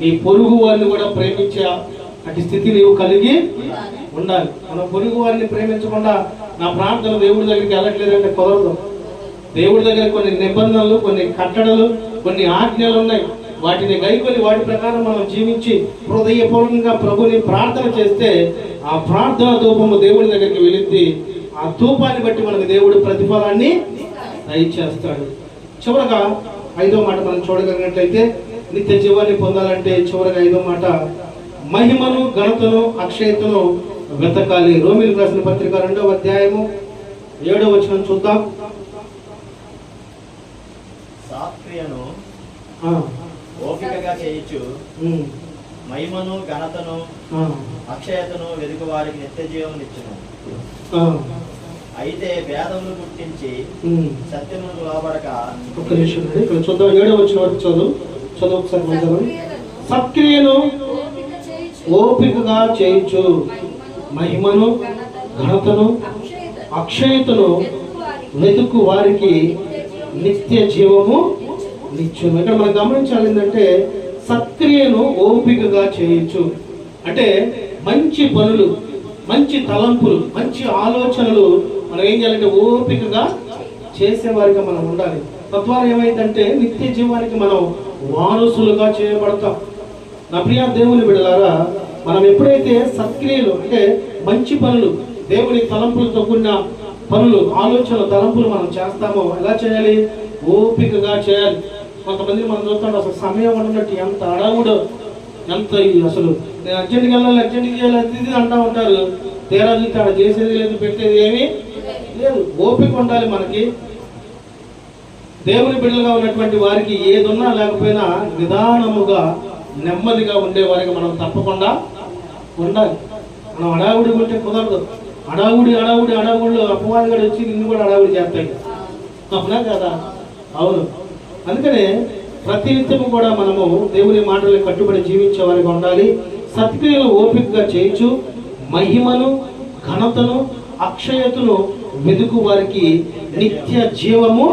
నీ పొరుగు వారిని కూడా ప్రేమించే అటు స్థితి నీవు కలిగి ఉండాలి. మన పొరుగు వారిని ప్రేమించకుండా నా ప్రార్థన దేవుడి దగ్గరికి వెళ్ళట్లేదంటే కుదరదు. దేవుడి దగ్గర కొన్ని నిబంధనలు, కొన్ని కట్టడలు, కొన్ని ఆజ్ఞలు ఉన్నాయి. వాటిని గైకొని వాటి ప్రకారం మనం జీవించి హృదయపూర్వకంగా ప్రభుని ప్రార్థన చేస్తే ఆ ప్రార్థన ధూపము దేవుడి దగ్గరికి వెళితే ఆ ధూపాన్ని బట్టి మనకు దేవుడు ప్రతిఫలాన్ని దయచేస్తాడు. చివరగా 5వ మాట మనం చూడగలిగినట్లయితే నిత్య జీవాన్ని పొందాలంటే చివరగా 5వ మాట మహిమను, ఘనతను, అక్షయతను వెతకాలి. రోమీయులకు రాసిన పత్రిక 2వ అధ్యాయము 7వ వచనం చూద్దాం. సాత్క్రియను ఓపికగా చేయొచ్చు, మహిమను, ఘనతను, అక్షయతను వెదుకు వారికి నిత్య జీవం ఇచ్చును. అయితే భేదములు గుర్తించి సత్యమును లోబడక. ఒక్క నిమిషం ఇక్కడ చూద్దాం. 7వ వచనం వరకు చదువు ఒకసారి మంచిగా. సత్క్రియను ఓపికగా చేయొచ్చు, మహిమను, ఘనతను, అక్షయతను వెతుకు వారికి నిత్య జీవము నిత్యం. ఇక్కడ మనం గమనించాలి ఏంటంటే సత్క్రియను ఓపికగా చేయొచ్చు అంటే మంచి పనులు, మంచి తలంపులు, మంచి ఆలోచనలు మనం ఏం చేయాలంటే ఓపికగా చేసేవారిగా మనం ఉండాలి. తద్వారా ఏమైందంటే నిత్య జీవానికి మనం వారసులుగా చేయబడతాం. నా ప్రియ దేవుని బిడ్డలారా, మనం ఎప్పుడైతే సత్క్రియలు అంటే మంచి పనులు, దేవుని తలంపులతో కూడిన పనులు, ఆలోచనలు, తలంపులు మనం చేస్తామో ఎలా చేయాలి? ఓపికగా చేయాలి. కొంతమంది మనం చూస్తాం అసలు సమయం ఉన్నట్టు ఎంత అడవుడు, ఎంత అసలు నేను అర్జెంట్కి వెళ్ళాలి, అర్జెంట్కి చేయాలి ఇది అంటూ ఉంటారు. తేడా చూస్తే అక్కడ చేసేది లేదు, పెట్టేది ఏమీ లేదు. ఓపిక ఉండాలి మనకి. దేవుని బిడ్డలుగా ఉన్నటువంటి వారికి ఏదున్నా లేకపోయినా నిదానముగా నెమ్మదిగా ఉండేవారికి మనం తప్పకుండా ఉండాలి. మనం అడావుడి ఉంటే కుదరదు. అడావుడిలో అపవాదిగా వచ్చి నిన్ను కూడా అడావుడి చేస్తాడు. అవునా కదా? అవును. అందుకనే ప్రతినిత్యము కూడా మనము దేవుని మాటలకు కట్టుబడి జీవించే వారిగా ఉండాలి. సత్క్రియలు ఓపికగా చేయొచ్చు. మహిమను, ఘనతను, అక్షయతను వెదుకు వారికి నిత్య జీవము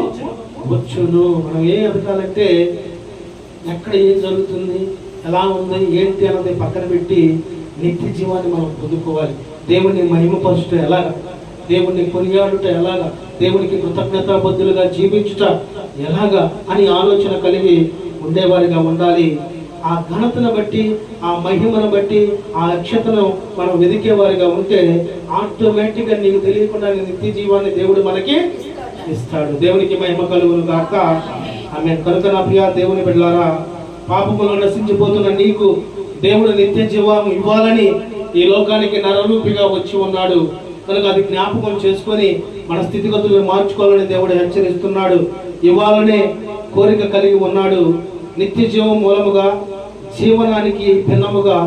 వచ్చును. మనం ఏం ఎదగాలంటే ఎక్కడ ఏం జరుగుతుంది, ఎలా ఉంది, ఏంటి అన్నది పక్కన పెట్టి నిత్య జీవాన్ని మనం పొందుకోవాలి. దేవుణ్ణి మహిమపరచుట ఎలాగా, దేవుణ్ణి కొనియాడుట ఎలాగా, దేవునికి కృతజ్ఞతాబద్ధులుగా జీవించుట ఎలాగా అని ఆలోచన కలిగి ఉండేవారిగా ఉండాలి. ఆ ఘనతను బట్టి, ఆ మహిమను బట్టి, ఆ అక్షతను మనం వెదికేవారిగా ఉంటే ఆటోమేటిక్గా నీకు తెలియకుండా నిత్య జీవాన్ని దేవుడు మనకి ఇస్తాడు. దేవునికి మహిమ కలుగును గాక. ఆమె కనుక నా ప్రియ దేవుని బిడ్డలారా, పాపములో నశించిపోతున్న నీకు దేవుడు నిత్య జీవం ఇవ్వాలని ఈ లోకానికి నరరూపిగా వచ్చి ఉన్నాడు. కనుక అది జ్ఞాపకం చేసుకొని మన స్థితిగతులు మార్చుకోవాలని దేవుడు హెచ్చరిస్తున్నాడు. ఇవ్వాలనే కోరిక కలిగి ఉన్నాడు. నిత్య జీవం మూలముగా జీవనానికి భిన్నముగా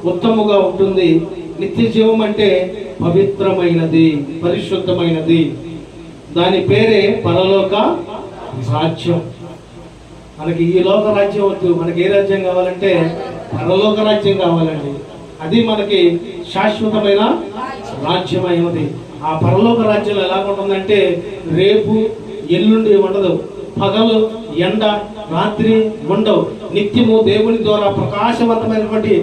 ఉత్తముగా ఉంటుంది. నిత్య జీవం అంటే పవిత్రమైనది, పరిశుద్ధమైనది. దాని పేరే పరలోక రాజ్యం. మనకి ఈ లోక రాజ్యం వద్దు. మనకి ఏ రాజ్యం కావాలంటే పరలోక రాజ్యం కావాలండి. అది మనకి శాశ్వతమైన రాజ్యమైనది. ఆ పరలోక రాజ్యం ఎలా ఉంటుందంటే రేపు ఎల్లుండి ఉండదు, పగలు ఎండ రాత్రి ఉండవు. నిత్యము దేవుని ద్వారా ప్రకాశవంతమైనటువంటి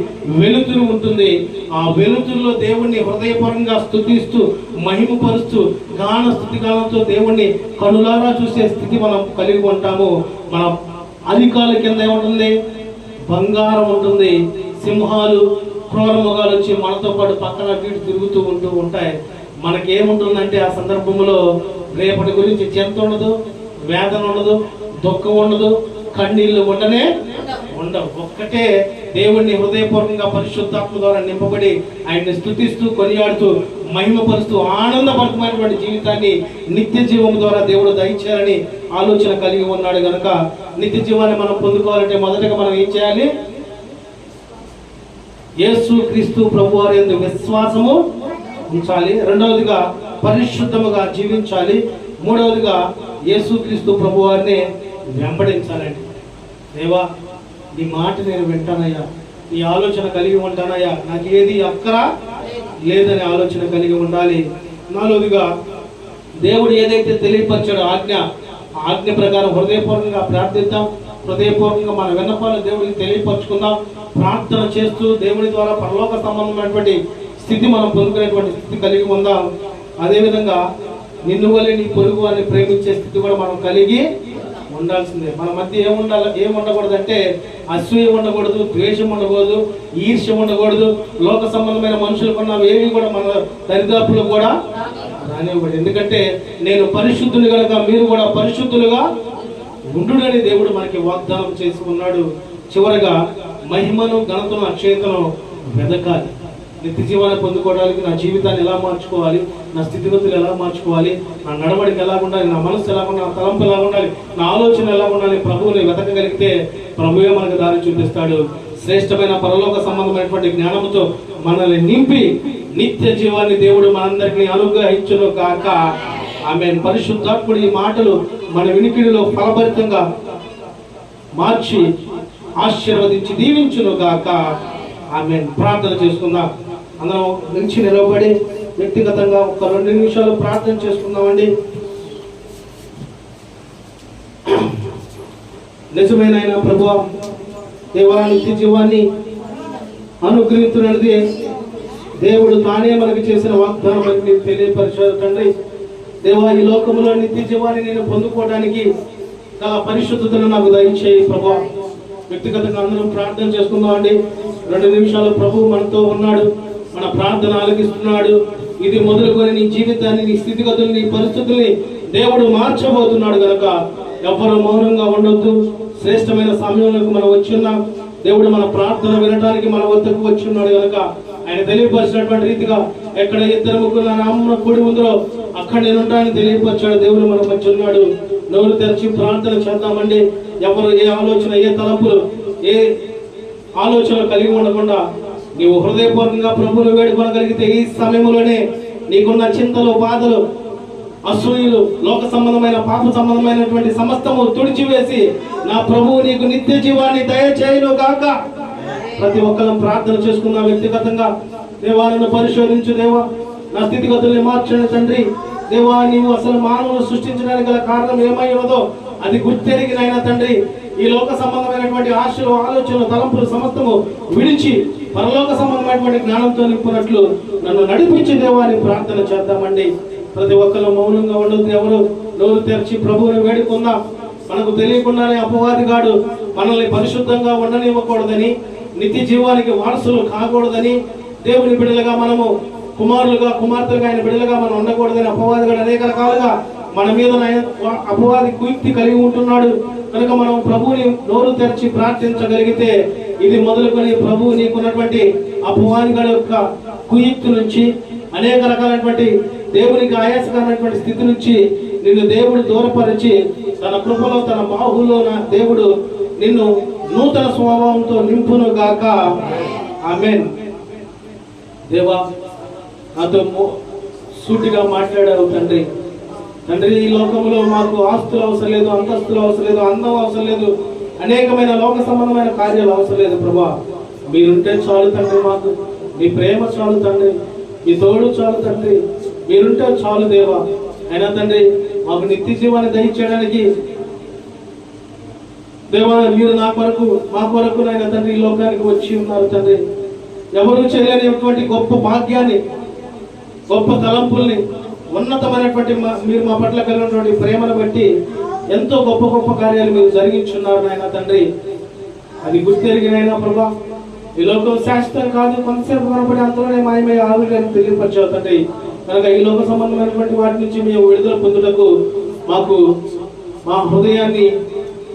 వెలుతురు ఉంటుంది. ఆ వెలుతురులో దేవుణ్ణి హృదయపరంగా స్తుతిస్తూ మహిమపరుస్తూ గాన స్తుతిగానంతో దేవుణ్ణి కనులారా చూసే స్థితి మనం కలిగి ఉంటాము. మన అధికాల కింద ఏముంటుంది? బంగారం ఉంటుంది. సింహాలు, క్రూరముగాలు వచ్చి మనతో పాటు పక్కన వీటి తిరుగుతూ ఉంటాయి. మనకేముంటుందంటే ఆ సందర్భంలో రేపటి గురించి చింత ఉండదు, వేదన ఉండదు, దుఃఖం ఉండదు, కన్నీళ్లు ఉండవు. ఒక్కటే దేవుణ్ణి హృదయపూర్వకంగా పరిశుద్ధాత్మ ద్వారా నింపబడి ఆయన్ని స్తుతిస్తూ కొనియాడుతూ మహిమపరుస్తూ ఆనందపరమైనటువంటి జీవితాన్ని నిత్య జీవం ద్వారా దేవుడు దయచేయాలని ఆలోచన కలిగి ఉన్నాడు. కనుక నిత్య జీవాన్ని మనం పొందుకోవాలంటే మొదటగా మనం ఏం చేయాలి? యేసు క్రీస్తు ప్రభువారి యందు విశ్వాసము ఉంచాలి. రెండవదిగా పరిశుద్ధముగా జీవించాలి. మూడవదిగా యేసు క్రీస్తు ప్రభువారిని వెంబడించాలండి. దేవా, నీ మాట నేను వింటానయ్యా, నీ ఆలోచన కలిగి ఉంటానయ్యా, నాకు ఏది అక్కర లేదని ఆలోచన కలిగి ఉండాలి. నాలుగవదిగా దేవుడు ఏదైతే తెలియపరిచాడో ఆజ్ఞ ప్రకారం హృదయపూర్వకంగా ప్రార్థిద్దాం. హృదయపూర్వకంగా మన విన్నపాలను దేవుడికి తెలియపరచుకుందాం. ప్రార్థన చేస్తూ దేవుడి ద్వారా పరలోక సంబంధమైనటువంటి స్థితి మనం పొందుకునేటువంటి స్థితి కలిగి ఉందాం. అదేవిధంగా నిన్ను వలె నీ పొరుగు వారిని ప్రేమించే స్థితి కూడా మనం కలిగి ఉండాల్సిందే. మన మధ్య ఏముండకూడదు అంటే అసూయ ఉండకూడదు, ద్వేషం ఉండకూడదు, ఈర్ష్య ఉండకూడదు. లోక సంబంధమైన మనుషులకున్న ఏవి కూడా మన దరిదాపులు కూడా రానివ్వకూడదు. ఎందుకంటే నేను పరిశుద్ధులు కనుక మీరు కూడా పరిశుద్ధులుగా ఉండునని దేవుడు మనకి వాగ్దానం చేసి ఉన్నాడు. చివరగా మహిమను, ఘనతను, అక్షయతను వెదకాలి. నిత్య జీవాన్ని పొందుకోవడానికి నా జీవితాన్ని ఎలా మార్చుకోవాలి, నా స్థితిగతులు ఎలా మార్చుకోవాలి, నా నడవడికి ఎలా ఉండాలి, నా మనసు ఎలా ఉండాలి, నా తలంపు ఎలా ఉండాలి, నా ఆలోచన ఎలా ఉండాలి, ప్రభువుని వెతకగలిగితే ప్రభువే మనకు దారి చూపిస్తాడు. శ్రేష్టమైన పరలోక సంబంధమైనటువంటి జ్ఞానంతో మనల్ని నింపి నిత్య జీవాన్ని దేవుడు మనందరికీ అనుగ్రహించును కాక. ఆమేన్. పరిశుద్ధాత్ముడి ఈ మాటలు మన వినికిడిలో ఫలభరితంగా మార్చి ఆశీర్వదించి దీవించును గాక. ఆమేన్. ప్రార్థన చేసుకుందాం. అందరం నుంచి నిలబడి వ్యక్తిగతంగా ఒక 2 నిమిషాలు ప్రార్థన చేసుకుందామండి. నిజమైన ప్రభువా, దేవా, నిత్య జీవాన్ని అనుగ్రహించున్నది దేవుడు తానే మనకి చేసిన వాగ్దానం తెలియపరిచారు తండ్రి. దేవా, ఈ లోకంలో నిత్య జీవాన్ని నేను పొందుకోవడానికి చాలా పరిశుద్ధతను నాకు దయచేయి ప్రభువా. వ్యక్తిగతంగా అందరం ప్రార్థన చేసుకుందాం అండి. 2 నిమిషాలు ప్రభు మనతో ఉన్నాడు, మన ప్రార్థన ఆలకిస్తున్నాడు. ఇది మొదలుకొని నీ జీవితాన్ని, నీ స్థితిగతుల్ని, నీ పరిస్థితుల్ని దేవుడు మార్చబోతున్నాడు కనుక ఎవ్వరూ మౌనంగా ఉండొద్దు. శ్రేష్టమైన సమయంలోకి మనం వచ్చున్నాం. దేవుడు మన ప్రార్థన వినడానికి మన వద్దకు వచ్చి ఉన్నాడు కనుక ఆయన తెలియపరిచినటువంటి రీతిగా ఎక్కడ 2-3 నా నామమున కూడి ఉందో అక్కడ నేను ఉంటానని తెలియపరిచాడు. దేవుడు మన మధ్య ఉన్నాడు. నోరు తెరిచి ప్రార్థన చేద్దామండి. ఎవరు ఏ ఆలోచన, ఏ తలంపులు, ఏ ఆలోచనలు కలిగి ఉండకుండా నీవు హృదయపూర్వకంగా ప్రభువును వేడుకొనగలిగితే ఈ సమయంలోనే నీకున్న చింతలు, బాధలు, అసూయలు, లోక సంబంధమైన, పాప సంబంధమైనటువంటి సమస్తము తుడిచివేసి నా ప్రభువు నీకు నిత్య జీవాన్ని దయచేయును గాక. ప్రతి ఒక్కరం ప్రార్థన చేసుకుందాం వ్యక్తిగతంగా. దేవా, నన్ను పరిశోధించు దేవా, నా స్థితిగతుల్ని మార్చండి తండ్రి. దేవా, నీవు అసలు మానవులను సృష్టించడానికి గల కారణం ఏమై ఉన్నదో అది గుర్తెరిగినైనా తండ్రి, ఈ లోక సంబంధమైనటువంటి ఆశలు, ఆలోచనలు, తలంపులు సమస్తము విడిచి పరలోక సంబంధమైనటువంటి జ్ఞానంతో నింపునట్లు నన్ను నడిపించి దేవాన్ని ప్రార్థన చేద్దామండి. ప్రతి ఒక్కరు మౌనంగా ఉండదు. ఎవరు నోరు తెరిచి ప్రభువుని వేడుకుందాం. మనకు తెలియకుండానే అపవాదిగాడు మనల్ని పరిశుద్ధంగా ఉండనివ్వకూడదని, నిత్య జీవానికి వారసులు కాకూడదని, దేవుని బిడ్డలుగా మనము కుమారులుగా, కుమార్తెలుగా ఆయన బిడ్డలుగా మనం ఉండకూడదని అపవాదిగాడు అనేక రకాలుగా మన మీద అపవాది కుయుక్తి కలిగి ఉంటున్నాడు. కనుక మనం ప్రభువుని నోరు తెరిచి ప్రార్థించగలిగితే ఇది మొదలుకొని ప్రభువు నీకున్నటువంటి అపవాదిగాడి యొక్క కుయుక్తి నుంచి, అనేక రకాలైనటువంటి దేవునికి ఆయాసకరమైనటువంటి స్థితి నుంచి నిన్ను దేవుడు దూరపరిచి తన కృపలో, తన బాహులో నా దేవుడు నిన్ను నూతన స్వభావంతో నింపును గాక. ఆమేన్. దేవా, నాతో సూటిగా మాట్లాడావు తండ్రి. తండ్రి, ఈ లోకంలో మాకు ఆస్తులు అవసరం లేదు, అంతస్తులు అవసరం లేదు, అందం అవసరం లేదు, అనేకమైన లోక సంబంధమైన కార్యాలు అవసరం లేదు ప్రభా. మీరుంటే చాలు తండ్రి. మాకు మీ ప్రేమ చాలు తండ్రి, మీ తోడు చాలు తండ్రి. మీరుంటే చాలు దేవా. అయినా తండ్రి, మాకు నిత్య జీవాన్ని దయచేయడానికి దేవా మీరు నా కొరకు, మా కొరకు నాయన తండ్రి ఈ లోకానికి వచ్చి ఉన్నారు తండ్రి. ఎవరు చేయలేనిటువంటి గొప్ప భాగ్యాన్ని, గొప్ప తలంపుల్ని, ఉన్నతమైనటువంటి మీరు మా పట్ల కలిగినటువంటి ప్రేమను బట్టి ఎంతో గొప్ప గొప్ప కార్యాలు మీరు జరిగించున్నారు నాయన తండ్రి. అది గుర్తెరిగినైనా ప్రభా, ఈ లోకం శాశ్వతం కాదు, కొంతసేపు కనపడి అంతలోనే మాయమై ఆవిర్యాన్ని తెలియపరిచావు తండ్రి. కనుక ఈ లోక సంబంధమైనటువంటి వాటి నుంచి మేము విడుదల పొందుటకు మాకు మా హృదయాన్ని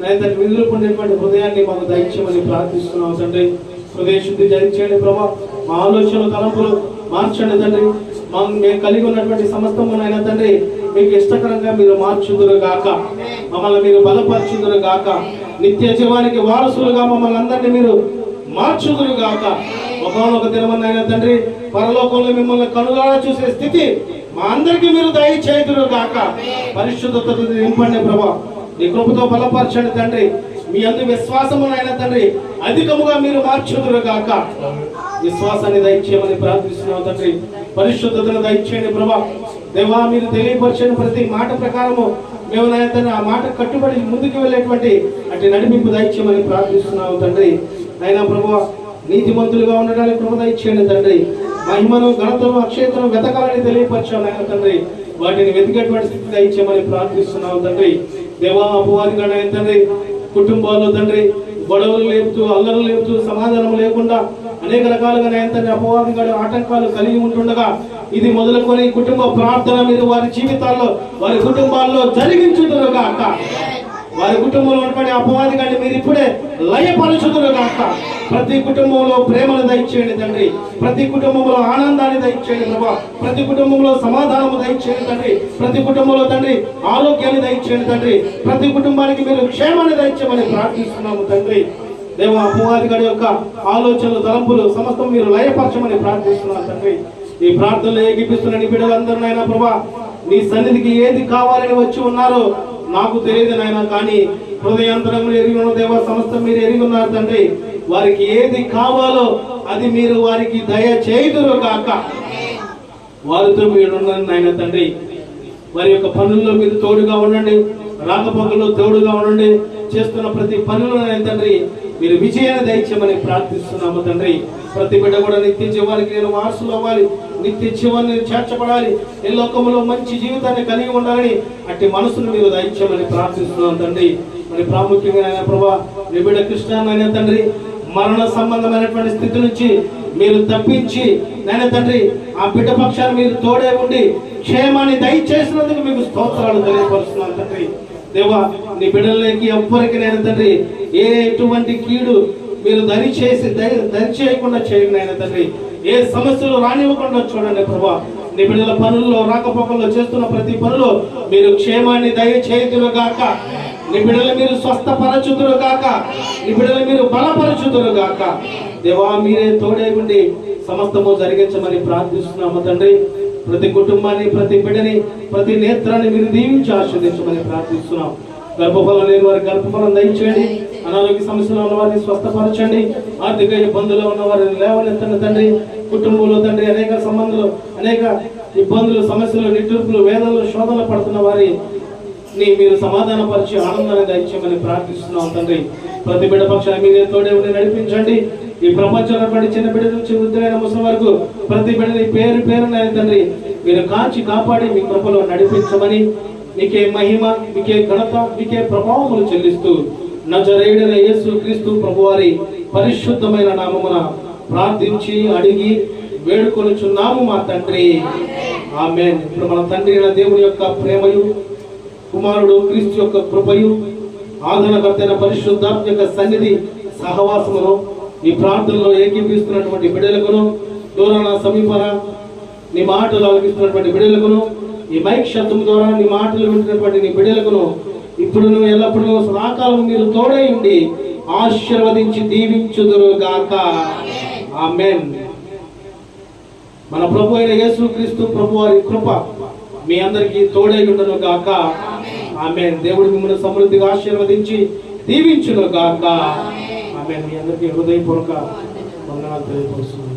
తండ్రి, విడుదల పొందేటువంటి హృదయాన్ని మాకు దయచేయమని ప్రార్థిస్తున్నాం తండ్రి. హృదయ శుద్ధి జరిగించండి ప్రభా. మా ఆలోచనలు, తలంపులు మార్చండి తండ్రి. మేము కలిగి ఉన్నటువంటి సమస్తము నాయన తండ్రి మీకు ఇష్టకరంగా మీరు మార్చుదురు గాక. మమ్మల్ని మీరు బలపరచుదురు గాక. నిత్య జీవానికి వారసులుగా మమ్మల్ని అందరినీ మీరు మార్చుదురు గాక. ఒకనొక దినమన్నైనా తండ్రి, పరలోకంలో మిమ్మల్ని కనులారా చూసే స్థితి మా అందరికీ మీరు దయచేయుదురు గాక. పరిశుద్ధతతో నింపండి ప్రభా. నీ కృపతో బలపరచండి తండ్రి. మీ అందు విశ్వాసమునైనా తండ్రి అధికముగా మీరు మార్చుదురు గాక. విశ్వాసాన్ని దయచేయమని ప్రార్థిస్తున్నాం తండ్రి. పరిశుద్ధతను దయచేయండి ప్రభా. దేవా, మీరు తెలియపరచని ప్రతి మాట ప్రకారము మేము తండ్రి ఆ మాట కట్టుబడి ముందుకు వెళ్ళేటువంటి అటు నడిపింపు దయచేయమని ప్రార్థిస్తున్నాము తండ్రి. అయినా ప్రభా, నీతిమంతులుగా ఉండడానికి కృప దయచేయండి తండ్రి. మహిమను, ఘనతను, అక్షయతను వెతకాలని తెలియపరచాను ఆయన తండ్రి. వాటిని వెతికేటువంటి స్థితి దయచేయమని ప్రార్థిస్తున్నాము తండ్రి. దేవా, అపవాదిగా తండ్రి కుటుంబాల్లో తండ్రి గొడవలు లేపుతూ, అల్లర్లు లేపుతూ, సమాధానం లేకుండా అనేక రకాలుగా తండ్రి అపవాదిగా ఆటంకాలు కలిగి ఉంటుండగా ఇది మొదలుకొని కుటుంబ ప్రార్థన మీరు వారి జీవితాల్లో, వారి కుటుంబాల్లో జరిగించుదురుగాక. వారి కుటుంబంలో ఉన్నటువంటి అపవాదిగాన్ని మీరు ఇప్పుడే లయపరచుదురుగాక. ప్రతి కుటుంబంలో ప్రేమను దయచేయండి తండ్రి. ప్రతి కుటుంబంలో ఆనందాన్ని దయచేయండి ప్రభా. ప్రతి కుటుంబంలో సమాధానము దయచేయండి తండ్రి. ప్రతి కుటుంబంలో తండ్రి ఆరోగ్యాన్ని దయచేయండి తండ్రి. ప్రతి కుటుంబానికి మీరు క్షేమాన్ని దయచేయమని ప్రార్థిస్తున్నాము తండ్రి. దేవ, అపవాదిగాడి యొక్క ఆలోచనలు, తలంపులు సమస్తం మీరు లయపరచమని ప్రార్థిస్తున్నాను తండ్రి. ఈ ప్రార్థనలు ఏకీపిస్తున్న నీ బిడ్డలందరినైనా ప్రభా, నీ సన్నిధికి ఏది కావాలని వచ్చి ఉన్నారో నాకు తెలియదు నాయన, కానీ హృదయాంతరంలో ఎరిగి ఉన్న దేవ సమస్తం మీరు ఎరిగి ఉన్నారు తండ్రి. వారికి ఏది కావాలో అది మీరు వారికి దయచేయుదురు గాక. వారితో మీరు ఉండండి నాయన తండ్రి. వారి యొక్క పనుల్లో మీరు తోడుగా ఉండండి. రాకపోకల్లో తోడుగా ఉండండి. చేస్తున్న ప్రతి పనులు నాయన తండ్రి మీరు విజయాన్ని దయచేయమని ప్రార్థిస్తున్నాము తండ్రి. ప్రతి బిడ్డ కూడా నిత్య జీవానికి నేను వారసులు అవ్వాలి, నిత్య జీవాన్ని చేర్చబడాలి, ఈ లోకంలో మంచి జీవితాన్ని కలిగి ఉండాలని అట్టి మనసును మీరు దయచేయమని ప్రార్థిస్తున్నాం తండ్రి. మరి ప్రాముఖ్యంగా నాయన ప్రభా, నీ బిడ్డ కృష్ణాయన తండ్రి మరణ సంబంధమైనటువంటి స్థితి నుంచి మీరు తప్పించి నాయన తండ్రి ఆ బిడ్డ పక్షాన్ని మీరు తోడే ఉండి క్షేమాన్ని దయచేసినందుకు మీకు స్తోత్రాలు తెలియపరుస్తున్నాను తండ్రి. దేవా, నీ బిడ్డలకి ఎవ్వరికి నేను తండ్రి ఎటువంటి కీడు మీరు దరిచేయకుండా చేయండి నాయన తండ్రి. ఏ సమస్యలు రానివ్వకుండా చూడండి ప్రభా. నీ బిడ్డల పనుల్లో, రాకపోకల్లో చేస్తున్న ప్రతి పనులు మీరు క్షేమాన్ని దయచేయుదురుగాక. నీ బిడ్డలు మీరు స్వస్థపరచుదురు గాక, నీ బిడ్డలు మీరు బలపరచుదురు గాక. దేవా మీరే తోడే ఉండి సమస్తము జరిగించమని ప్రార్థిస్తున్నాము తండ్రి. ప్రతి కుటుంబాన్ని, ప్రతి బిడ్డని, ప్రతి నేత్రాన్ని మీరు దీవించి ఆశీర్వదించమని ప్రార్థిస్తున్నాం. గర్భఫలం లేని వారికి గర్భఫలం దయచేయండి. అనారోగ్య సమస్యలు ఉన్న వారిని స్వస్థపరచండి. ఆర్థిక ఇబ్బందులు ఉన్న వారిని లేవనెత్తండి తండ్రి. కుటుంబంలో తండ్రి అనేక సంబంధాలు, అనేక ఇబ్బందులు, సమస్యలు, నిట్టూర్పులు, వేదనలు, శోధనలు పడుతున్న వారిని మీరు సమాధానపరిచి ఆనందాన్ని దయచేయమని ప్రార్థిస్తున్నాం తండ్రి. ప్రతి బిడ్డ పక్షాన్ని మీరే తోడే ఉండి నడిపించండి. ఈ ప్రపంచంలో పడి చిన్న బిడ్డ నుంచి వృద్ధులైన ముసలి వరకు ప్రతి బిడ్డని పేరు పేరున తండ్రి మీరు కాచి కాపాడి మీ కృపలో నడిపించమని మీకే మహిమ, మీకే ఘనత, మీకే ప్రభావములు చెల్లిస్తూ నజరేయుడైన యేసు క్రీస్తు ప్రభువారి పరిశుద్ధమైన నామమున ప్రార్థించి అడిగి వేడుకొనుచున్నాము మా తండ్రి, ఆమేన్. ఇప్పుడు మన తండ్రి అయిన దేవుని యొక్క ప్రేమయు, కుమారుడు క్రీస్తు యొక్క కృపయు, ఆదరణకర్తైన పరిశుద్ధాత్మ యొక్క సన్నిధి సహవాసమును ఈ ప్రార్థనలో ఏకీపిస్తున్నటువంటి బిడ్డలకును, దూరాన సమీపన నీ మాటలు ఆలకిస్తున్నటువంటి బిడ్డలకును, ఈ మైక్ శబ్దం ద్వారా నీ మాటలు వింటున్నటువంటి నీ బిడ్డలకును ఇప్పుడును ఎల్లప్పుడూ సదాకాలం మీరు తోడై ఉండి ఆశీర్వదించి దీవించుదురు గాక. ఆమేన్. మన ప్రభు అయిన యేసుక్రీస్తు ప్రభువారి కృప మీ అందరికీ తోడై ఉండును గాక. ఆమేన్. దేవుడు మిమ్మల్ని సమృద్ధిగా ఆశీర్వదించి దీవించును గాక. ఆమేన్. మీ అందరికీ హృదయపూర్వక వందనాలు తెలియపరుస్తున్నాను.